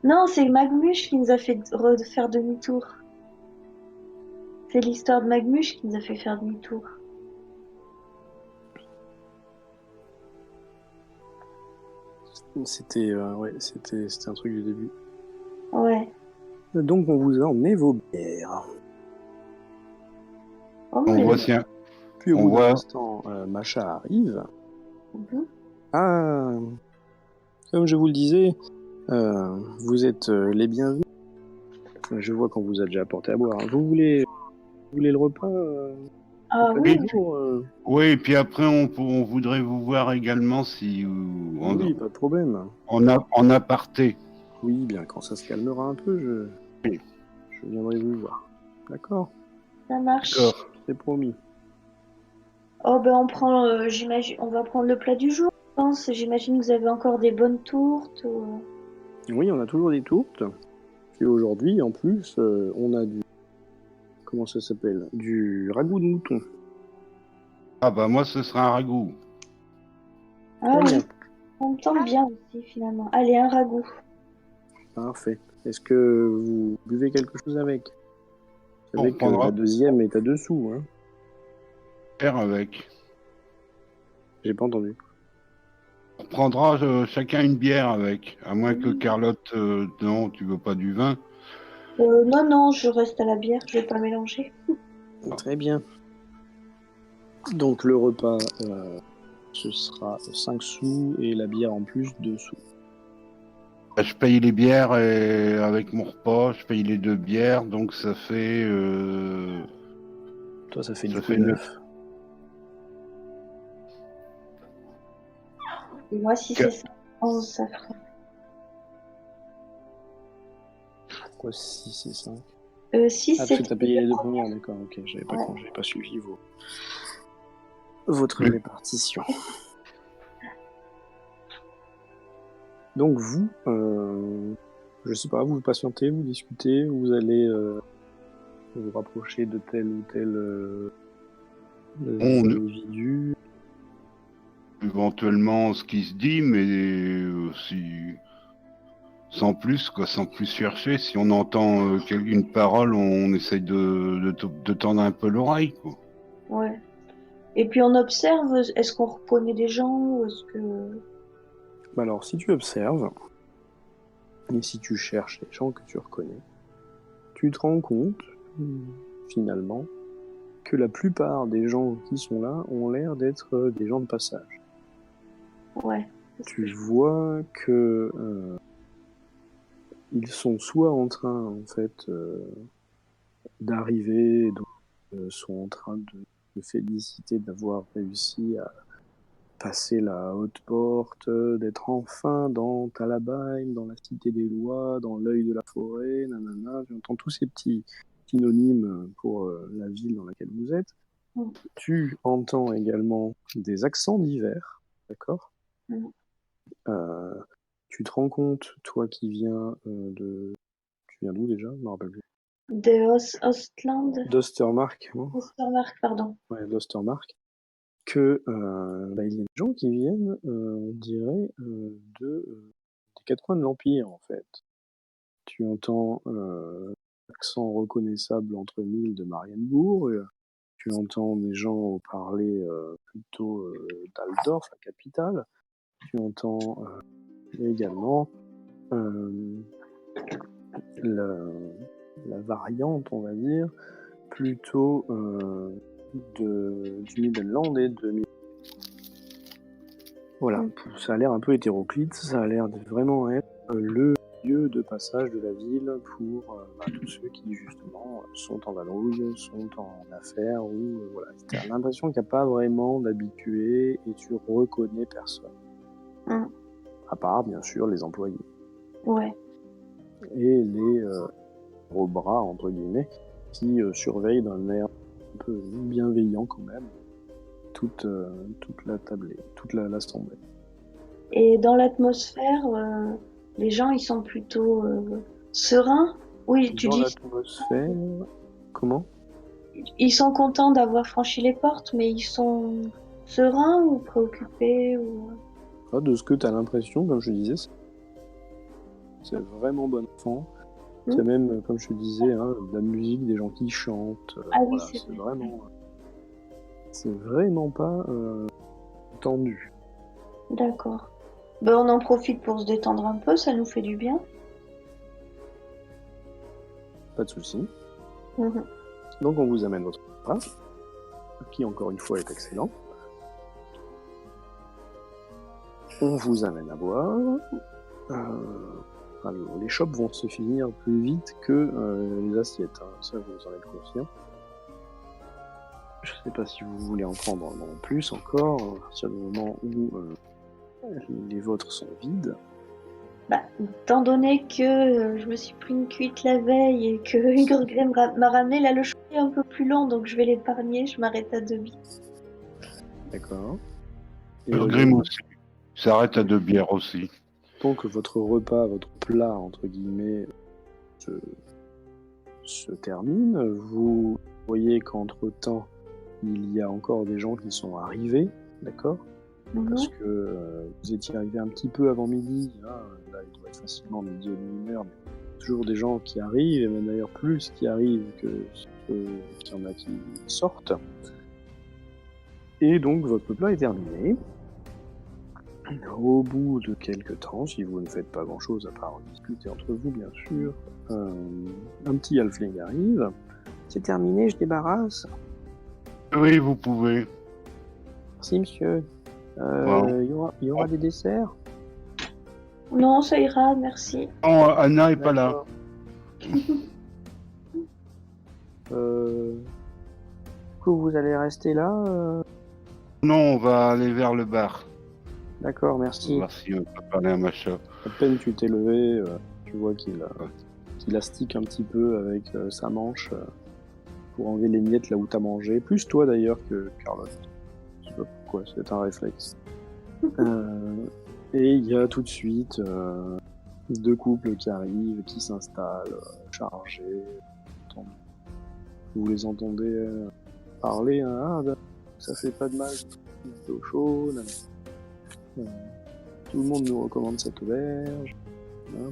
Non, c'est Magmush qui nous a fait faire demi-tour. C'est l'histoire de Magmush qui nous a fait faire demi-tour. C'était un truc du début. Ouais. Donc on vous a emmené vos bières. Oh, On voit si Puis au bout d'un instant, Macha arrive. Ah, comme je vous le disais, vous êtes les bienvenus. Je vois qu'on vous a déjà apporté à boire. Vous voulez le repas Ah oui. Oui, et puis après on voudrait vous voir également si oui, pas de problème. en aparté. Oui, bien quand ça se calmera un peu, je viendrai vous voir. D'accord. Ça marche. D'accord. C'est promis. Oh ben on prend, j'imagine, on va prendre le plat du jour, je pense. J'imagine que vous avez encore des bonnes tourtes. Oui, on a toujours des tourtes. Et aujourd'hui, en plus, on a du... Comment ça s'appelle? Du ragoût de mouton. Ah bah moi ce sera un ragoût. Ah Très oui, bien, ça me tente bien aussi finalement. Allez, un ragoût. parfait. Est-ce que vous buvez quelque chose avec? Vous On savez que la prendra deuxième est à dessous, hein? faire avec. J'ai pas entendu. On prendra chacun une bière avec. À moins que Carlotte, non, tu veux pas du vin. Non, non, je reste à la bière, je vais pas mélanger. Très bien. Donc le repas, ce sera 5 sous et la bière en plus 2 sous. Je paye les bières et avec mon repas, je paye les 2 bières, donc ça fait Toi, ça fait du ça coup fait 9. Et moi, si c'est ça, 11, ça fera. Pourquoi 6 et 5? 6, Ah, parce que c'était t'as payé les 2 premières, d'accord, ok, j'avais pas suivi votre Oui. répartition. Donc vous, je sais pas, vous patientez, vous discutez, vous allez vous rapprocher de tel ou tel individu. Éventuellement ce qui se dit, mais si sans plus, quoi, sans plus chercher. Si on entend une parole, on essaye de tendre un peu l'oreille, quoi. Ouais. Et puis on observe, est-ce qu'on reconnaît des gens ou est-ce que... Bah alors, si tu observes, et si tu cherches les gens que tu reconnais, tu te rends compte, finalement, que la plupart des gens qui sont là ont l'air d'être des gens de passage. Ouais. Tu vois que ils sont soit en train, en fait, d'arriver, donc sont en train de se féliciter d'avoir réussi à passer la haute porte, d'être enfin dans Talabain, dans la cité des lois, dans l'œil de la forêt, nanana. J'entends tous ces petits synonymes pour la ville dans laquelle vous êtes. Mm. Tu entends également des accents divers, d'accord? Mm. Tu te rends compte, toi qui viens de... Tu viens d'où déjà? Je me rappelle plus. De Ostland? D'Ostermark, hein. Ostermark, pardon. Ouais, d'Ostermark. Que il y a des gens qui viennent, on dirait, des quatre coins de l'Empire, en fait. Tu entends l'accent reconnaissable entre mille de Marienbourg, tu entends des gens parler plutôt d'Aldorf, la capitale. Tu entends également la, la variante, on va dire, plutôt du Midland et de... Voilà, ça a l'air un peu hétéroclite, ça a l'air de vraiment être le lieu de passage de la ville pour tous ceux qui justement sont en vadrouille, sont en affaires ou voilà. T'as l'impression qu'il n'y a pas vraiment d'habitués et tu reconnais personne. Mm. À part bien sûr les employés Ouais. et les gros bras entre guillemets qui surveillent d'un air un peu bienveillant quand même toute la tablée, toute l'assemblée. Et dans l'atmosphère, les gens, ils sont plutôt sereins? Oui, tu Dans dis, l'atmosphère, comment? ils sont contents d'avoir franchi les portes, mais ils sont sereins ou préoccupés ou... Ah, de ce que tu as l'impression, comme je disais, c'est vraiment bon enfant. Il y a même, comme je te disais, hein, de la musique, des gens qui chantent. Ah oui, Voilà, c'est vrai. c'est vraiment pas tendu. D'accord. Ben, on en profite pour se détendre un peu, ça nous fait du bien. Pas de souci. Mhm. Donc on vous amène votre repas, qui encore une fois est excellent. On vous amène à boire. Alors, les chopes vont se finir plus vite que les assiettes, hein. Ça vous en êtes conscient. Je sais pas si vous voulez en prendre en plus encore, à partir du moment où les vôtres sont vides. Bah, étant donné que je me suis pris une cuite la veille et que Igor Grimm m'a ramené, là le choix est un peu plus long, donc je vais l'épargner, je m'arrête à 2 billes. D'accord. Et Grim aussi. Ça arrête à 2 bières aussi. donc votre repas, votre plat, entre guillemets, se termine. Vous voyez qu'entre-temps, il y a encore des gens qui sont arrivés, d'accord? Parce que vous étiez arrivé un petit peu avant midi, hein, là il doit être facilement midi et demi, une heure, mais toujours des gens qui arrivent, et même d'ailleurs plus qui arrivent que qu'il y en a qui sortent. Et donc votre plat est terminé. Au bout de quelques temps, si vous ne faites pas grand chose à part discuter entre vous bien sûr, un petit halfling arrive. C'est terminé, je débarrasse. Oui, vous pouvez. Merci monsieur. Bon. Il y aura des desserts? Non, ça ira, merci. Non, Anna est pas là. D'accord. Du coup, vous allez rester là? Non, on va aller vers le bar. D'accord, On va merci. voir si on peut parler à Macha. À peine tu t'es levé, tu vois qu'il astique un petit peu avec sa manche pour enlever les miettes là où t'as mangé. Plus toi d'ailleurs que Carlotte. Je sais pas pourquoi, c'est un réflexe. Et il y a tout de suite deux couples qui arrivent, qui s'installent, chargés. Vous les entendez parler, hein, ah, ben, ça fait pas de mal, un peu au chaud, tout le monde nous recommande cette auberge, hein,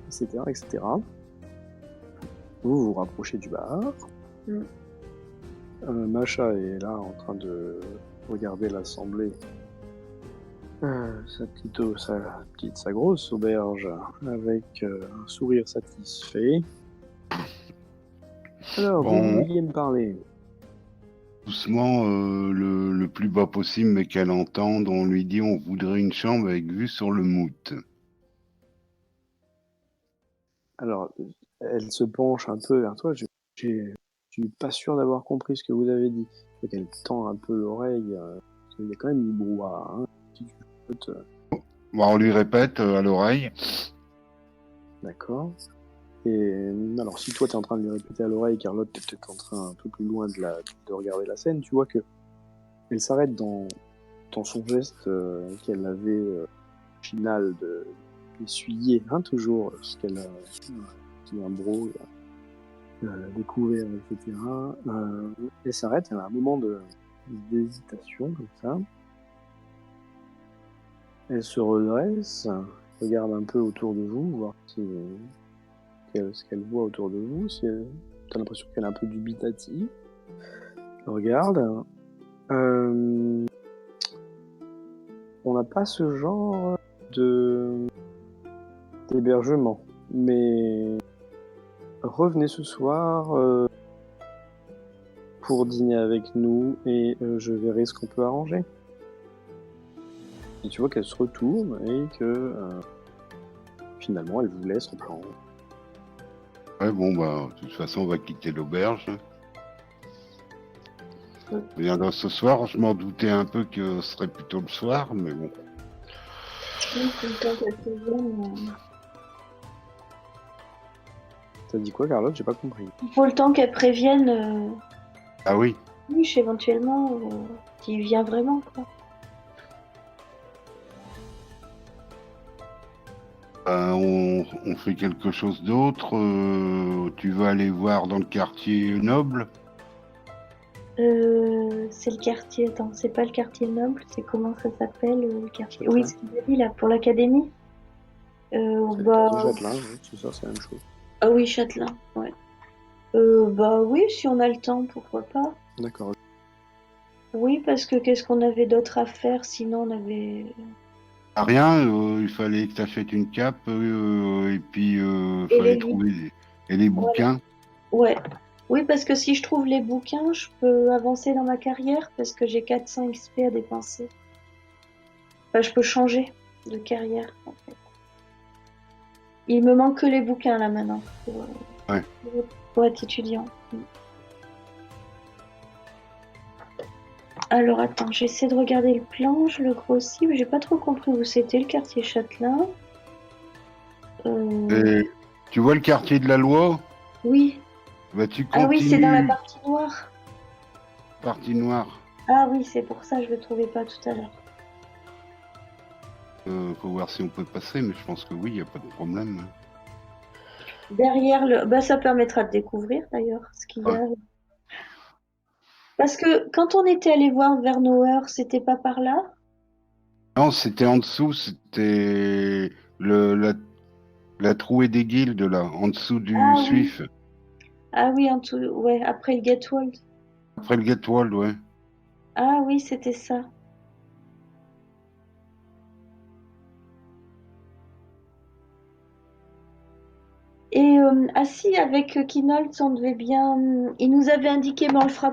etc., etc. Vous vous rapprochez du bar. Macha est là en train de regarder l'assemblée. Sa grosse auberge avec un sourire satisfait. Alors, Bon. vous vouliez me parler? Doucement, le plus bas possible, mais qu'elle entende, on lui dit on voudrait une chambre avec vue sur le mout. Alors, elle se penche un peu vers toi. Je suis pas sûr d'avoir compris ce que vous avez dit. Donc, elle tend un peu l'oreille. Il y a quand même du brouhaha. Hein, si tu peux Bon, on lui répète à l'oreille. D'accord. Et alors, si toi t'es en train de lui répéter à l'oreille, Carlotte, t'es peut-être en train un peu plus loin de regarder la scène, tu vois que elle s'arrête dans son geste qu'elle avait final d'essuyer, hein, toujours ce qu'elle a un bro découvert, etc. Elle s'arrête, elle a un moment d'hésitation comme ça. Elle se redresse, regarde un peu autour de vous, voir si ce qu'elle voit autour de vous, si t'as l'impression qu'elle est un peu dubitative. Regarde. On n'a pas ce genre d'hébergement, mais revenez ce soir pour dîner avec nous et je verrai ce qu'on peut arranger. Et tu vois qu'elle se retourne et que finalement elle vous laisse en plan. Ouais, bon, bah, de toute façon, on va quitter l'auberge. Viendra ce soir, je m'en doutais un peu que ce serait plutôt le soir, mais bon. Oui, c'est le temps qu'elle prévienne. T'as dit quoi, Carlotte? J'ai pas compris. Il faut le temps qu'elle prévienne Ah oui. Luche, éventuellement, qui vient vraiment, quoi. On fait quelque chose d'autre. Tu vas aller voir dans le quartier noble? C'est le quartier, attends, c'est pas le quartier noble, c'est comment ça s'appelle le quartier? Oui, c'est dit là, pour l'académie. C'est le quartier Châtelain, oui, c'est ça, c'est la même chose. Ah oui, Châtelain, ouais. Bah oui, si on a le temps, pourquoi pas. D'accord. Oui, parce que qu'est-ce qu'on avait d'autre à faire, sinon on avait... Rien, il fallait que tu achètes une cape et puis il Et fallait les trouver les bouquins. Ouais. Oui, parce que si je trouve les bouquins, je peux avancer dans ma carrière parce que j'ai 400 XP à dépenser. Enfin, je peux changer de carrière, en fait. Il me manque que les bouquins, là, maintenant, pour être étudiant. Alors, attends, j'essaie de regarder le plan, je le grossis, mais j'ai pas trop compris où c'était, le quartier Châtelain. Et tu vois le quartier de la Loi? Oui. Bah, tu continues. Ah oui, c'est dans la partie noire. Partie noire. Ah oui, c'est pour ça que je le trouvais pas tout à l'heure. Faut voir si on peut passer, mais je pense que oui, il n'y a pas de problème. Derrière le... Bah, ça permettra de découvrir d'ailleurs ce qu'il y a. Ouais. Parce que quand on était allé voir Vernauer, c'était pas par là? Non, c'était en dessous, c'était la trouée des guildes, là, en dessous du Ah oui. Suif. Ah oui, en tout... ouais, après le Getwald. Après le Getwald, ouais. Ah oui, c'était ça. Et si, avec Kinolt, on devait bien... Il nous avait indiqué, mais on le fera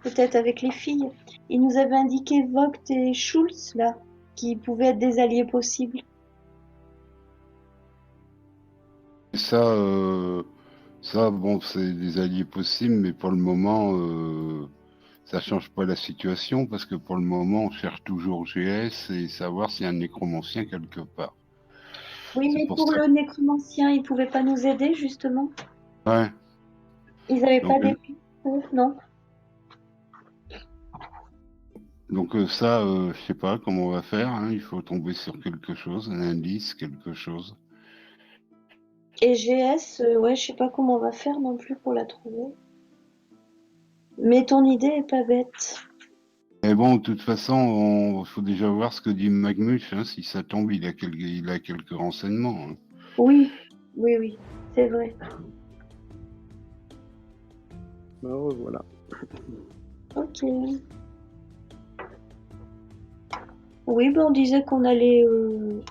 peut-être avec les filles, il nous avait indiqué Vogt et Schulz, là, qui pouvaient être des alliés possibles. Et ça, bon, c'est des alliés possibles, mais pour le moment, ça change pas la situation, parce que pour le moment, on cherche toujours GS et savoir s'il y a un nécromancien quelque part. Oui, C'est mais pour pour ça. le nécromancien, ils pouvaient pas nous aider, justement. Ouais. Ils avaient pas Donc, des pistes, non? ça, je sais pas comment on va faire, hein. Il faut tomber sur quelque chose, un indice, quelque chose. Et GS, ouais, je sais pas comment on va faire non plus pour la trouver. Mais ton idée est pas bête. Mais bon, de toute façon, il faut déjà voir ce que dit Magmuch, hein. Si ça tombe, il a quelques renseignements, hein. Oui, oui, oui, c'est vrai. Oh, voilà. Ok. Oui, ben on disait qu'on allait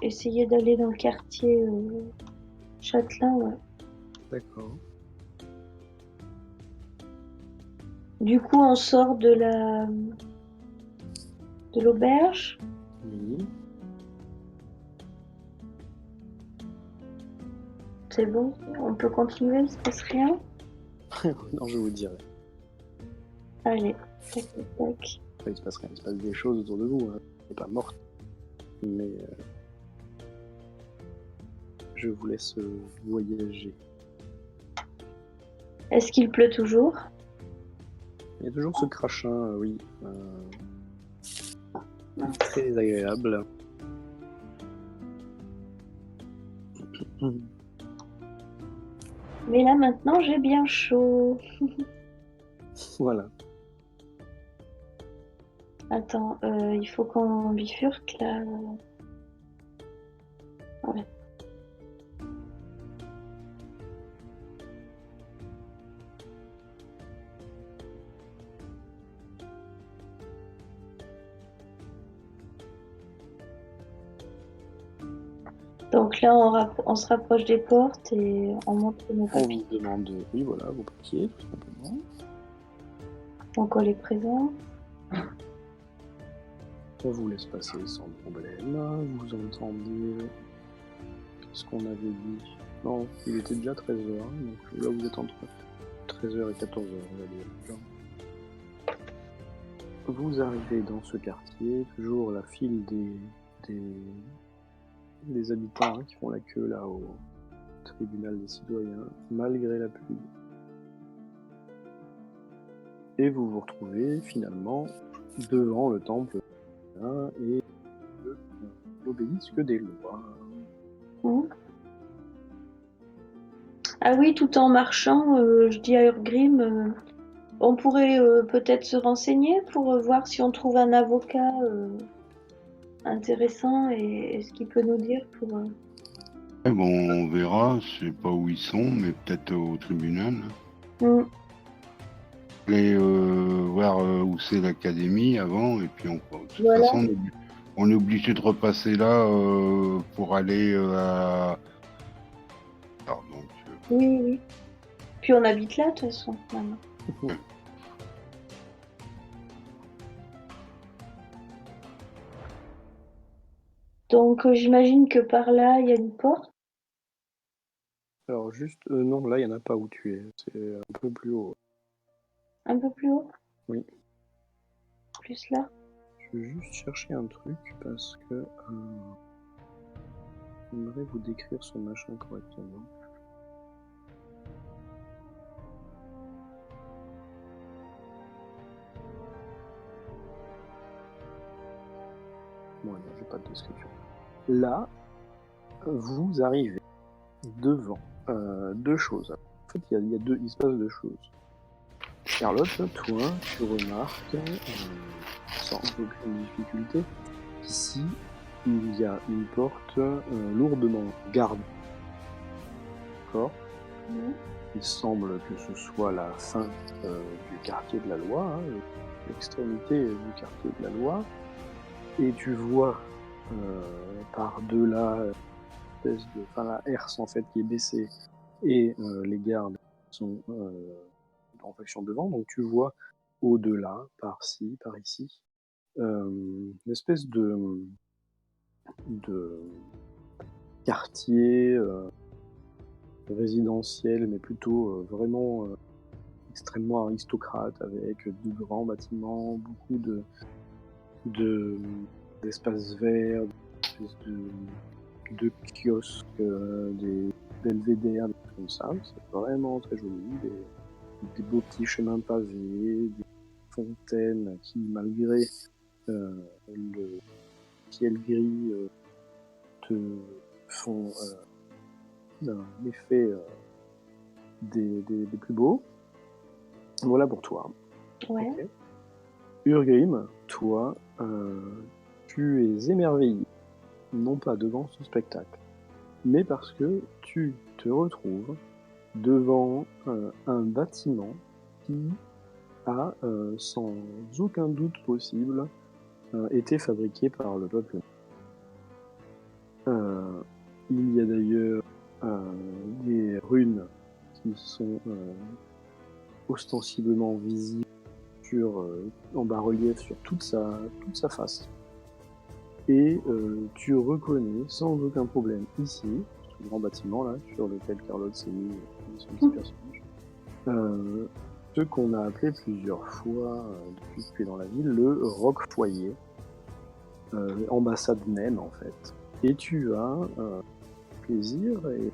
essayer d'aller dans le quartier Châtelain, ouais. D'accord. Du coup, on sort de l'auberge. Oui. C'est bon, on peut continuer, il se passe rien. Non, je vous dirai. Allez, tac, tac, tac. Enfin, il se passe rien, il se passe des choses autour de vous. Hein. Elle n'est pas morte. Mais je vous laisse voyager. Est-ce qu'il pleut toujours? Il y a toujours ce crachin, oui. Très agréable. Mais là maintenant j'ai bien chaud. Voilà. Attends, il faut qu'on bifurque là. Ouais. Donc là on se rapproche des portes et on montre nos On papiers. vous demande, oui, voilà, vos papiers, tout simplement. Donc on les présente. On vous laisse passer sans problème. Vous entendez ce qu'on avait dit. Non, il était déjà 13h, donc là vous êtes entre 13h et 14h, on va dire. Vous arrivez dans ce quartier, toujours la file des habitants qui font la queue là au tribunal des citoyens, malgré la pluie. Et vous vous retrouvez finalement devant le temple et l'obélisque des lois. Mmh. Ah oui, tout en marchant, je dis à Urgrim, on pourrait peut-être se renseigner pour voir si on trouve un avocat intéressant et ce qu'il peut nous dire pour. Ouais, bon, on verra, je sais pas où ils sont, mais peut-être au tribunal. Mm. Aller voir où c'est l'académie avant, et puis de toute Voilà. façon, on est obligé de repasser là pour aller à. Alors, donc, Oui, oui. Puis on habite là, de toute façon, maintenant. Donc j'imagine que par là, il y a une porte. Alors juste, non, là il n'y en a pas où tu es, c'est un peu plus haut. Un peu plus haut. Oui. Plus là. Je vais juste chercher un truc parce que j'aimerais vous décrire ce machin correctement. Bon, non, j'ai pas de description. Là, vous arrivez devant deux choses. En fait, il se passe deux choses. Charlotte, toi, tu remarques, sans aucune difficulté, qu'ici, il y a une porte lourdement gardée. D'accord ? Mhm. Il semble que ce soit la fin du quartier de la Loi, hein, l'extrémité du quartier de la Loi. Et tu vois par-delà la herse en fait qui est baissée et les gardes sont en faction devant, donc tu vois au-delà, par-ci, par ici, une espèce de quartier résidentiel, mais plutôt vraiment extrêmement aristocrate, avec de grands bâtiments, beaucoup d'espaces verts, des espèces de kiosques, des belvédères, des trucs comme ça. C'est vraiment très joli. Des beaux petits chemins pavés, des fontaines qui, malgré le ciel gris, te font un effet des plus beaux. Voilà pour toi. Ouais. Ok. Urgrim, toi, tu es émerveillé, non pas devant ce spectacle, mais parce que tu te retrouves devant un bâtiment qui a, sans aucun doute possible, été fabriqué par le peuple. Il y a d'ailleurs des runes qui sont ostensiblement visibles en bas-relief sur toute sa face. Et tu reconnais sans aucun problème ici, ce grand bâtiment là, sur lequel Carlotte s'est mis son petit personnage, ce qu'on a appelé plusieurs fois depuis que tu es dans la ville, le Roc Foyer, ambassade naine en fait. Et tu as plaisir et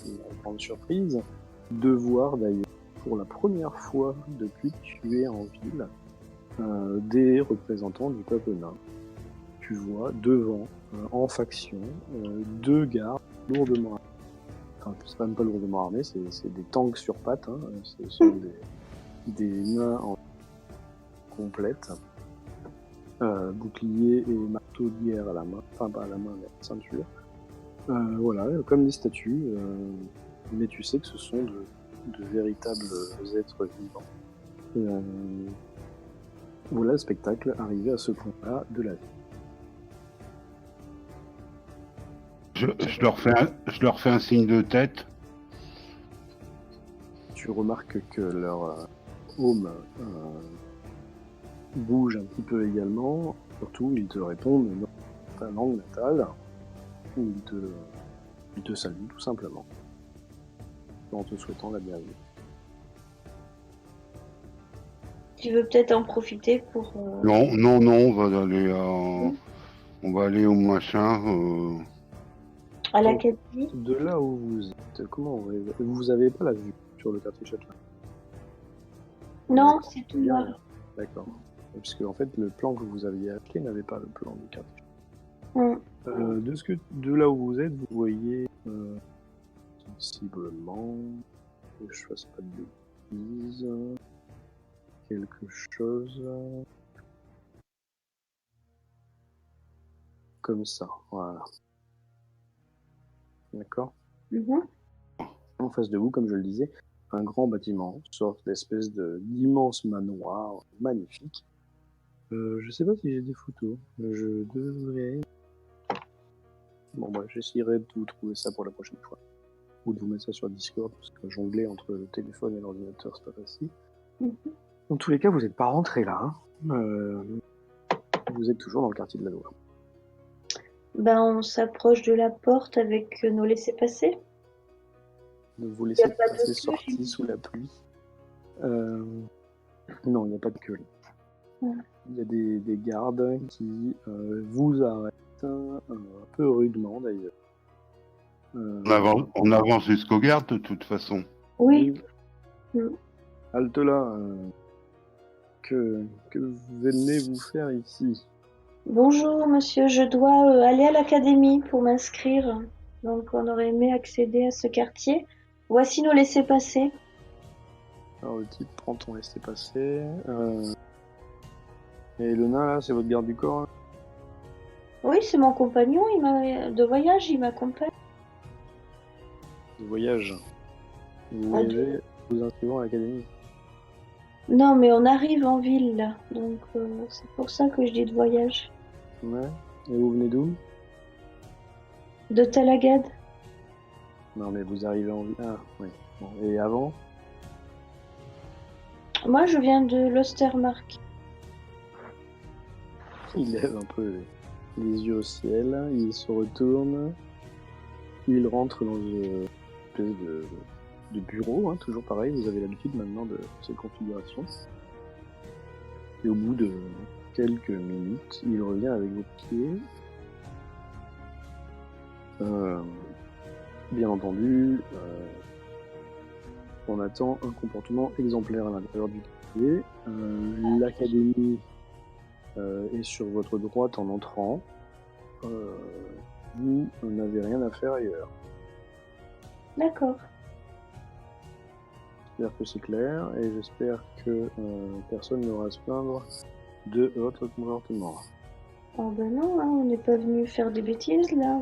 une grande surprise de voir d'ailleurs pour la première fois depuis que tu es en ville des représentants du peuple nain. Tu vois devant, en faction, deux gardes lourdement armés. Enfin, c'est même pas lourdement armés, c'est des tanks sur pattes. Hein. Ce sont des nains en complète, bouclier et marteau de guerre à la main, enfin pas à la main, mais à la ceinture. Voilà, comme des statues, mais tu sais que ce sont de véritables êtres vivants. Voilà le spectacle arrivé à ce point-là de la vie. Je leur fais un signe de tête. Tu remarques que leur home bouge un petit peu également. Surtout, ils te répondent dans ta langue natale. Ils te saluent tout simplement. En te souhaitant la bienvenue. Tu veux peut-être en profiter pour... Non, on va aller au machin. à l'académie. De là où vous êtes, vous avez pas la vue sur le quartier Châtelain? Non, c'est tout noir. D'accord. Parce que en fait, le plan que vous aviez acheté n'avait pas le plan du quartier. De là où vous êtes, vous voyez sensiblement, que je fasse pas de bêtises, quelque chose comme ça. Voilà. D'accord. En face de vous, comme je le disais, un grand bâtiment, sorte d'espèce d'immense manoir magnifique. Je sais pas si j'ai des photos. Je devrais... Bon, bah, j'essaierai de vous trouver ça pour la prochaine fois. Ou de vous mettre ça sur Discord, parce que jongler entre le téléphone et l'ordinateur, c'est pas facile. Dans tous les cas, vous n'êtes pas rentré là. Hein. Vous êtes toujours dans le quartier de la Loi. Ben, on s'approche de la porte avec nos laissez-passer. Vous laissez pas de passer queue, sorti j'imagine. sous la pluie. Non, il n'y a pas de queue. Il y a des gardes qui vous arrêtent un peu rudement d'ailleurs. On avance jusqu'aux gardes de toute façon. Oui. Halte là. Que venez-vous faire ici? Bonjour monsieur, je dois aller à l'académie pour m'inscrire. Donc on aurait aimé accéder à ce quartier. Voici nos laissez-passer. Alors le type prend ton laissez-passer. Et le nain là, c'est votre garde du corps hein Oui, c'est mon compagnon, de voyage, il m'accompagne. de voyage. Vous Ah, voyagez, vous inscrivant à l'académie. Non, mais on arrive en ville là, donc c'est pour ça que je dis de voyage. Ouais. Et vous venez d'où? De Talagad. Non mais vous arrivez en ville. Ah oui. Bon. Et avant? Moi, je viens de l'Ostermark. Il lève un peu les yeux au ciel, il se retourne, il rentre dans une espèce de bureau, hein, toujours pareil, vous avez l'habitude maintenant de cette configuration. Et au bout de quelques minutes, il revient avec vos pieds. Bien entendu, on attend un comportement exemplaire à l'intérieur du quartier. L'académie est sur votre droite en entrant. Vous n'avez rien à faire ailleurs. D'accord. J'espère que c'est clair et j'espère que personne n'aura à se plaindre de votre comportement. Oh ben non, hein, on n'est pas venu faire des bêtises là.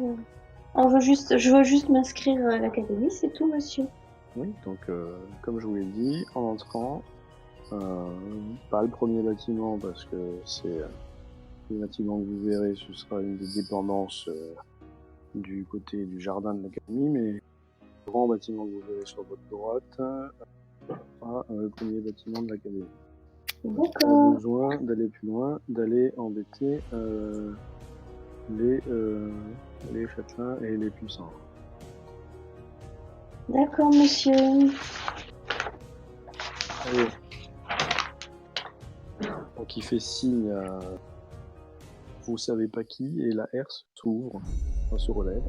Je veux juste m'inscrire à l'académie, c'est tout, monsieur. Oui, donc comme je vous l'ai dit, en entrant, pas le premier bâtiment parce que c'est le bâtiment que vous verrez, ce sera une des dépendances du côté du jardin de l'académie, mais le grand bâtiment que vous verrez sur votre droite sera le premier bâtiment de l'académie. Pas D'accord. besoin d'aller plus loin, d'aller embêter les châtelains et les puissants. D'accord, monsieur. Allez. Donc il fait signe à vous savez pas qui et la herse s'ouvre, enfin, se relève.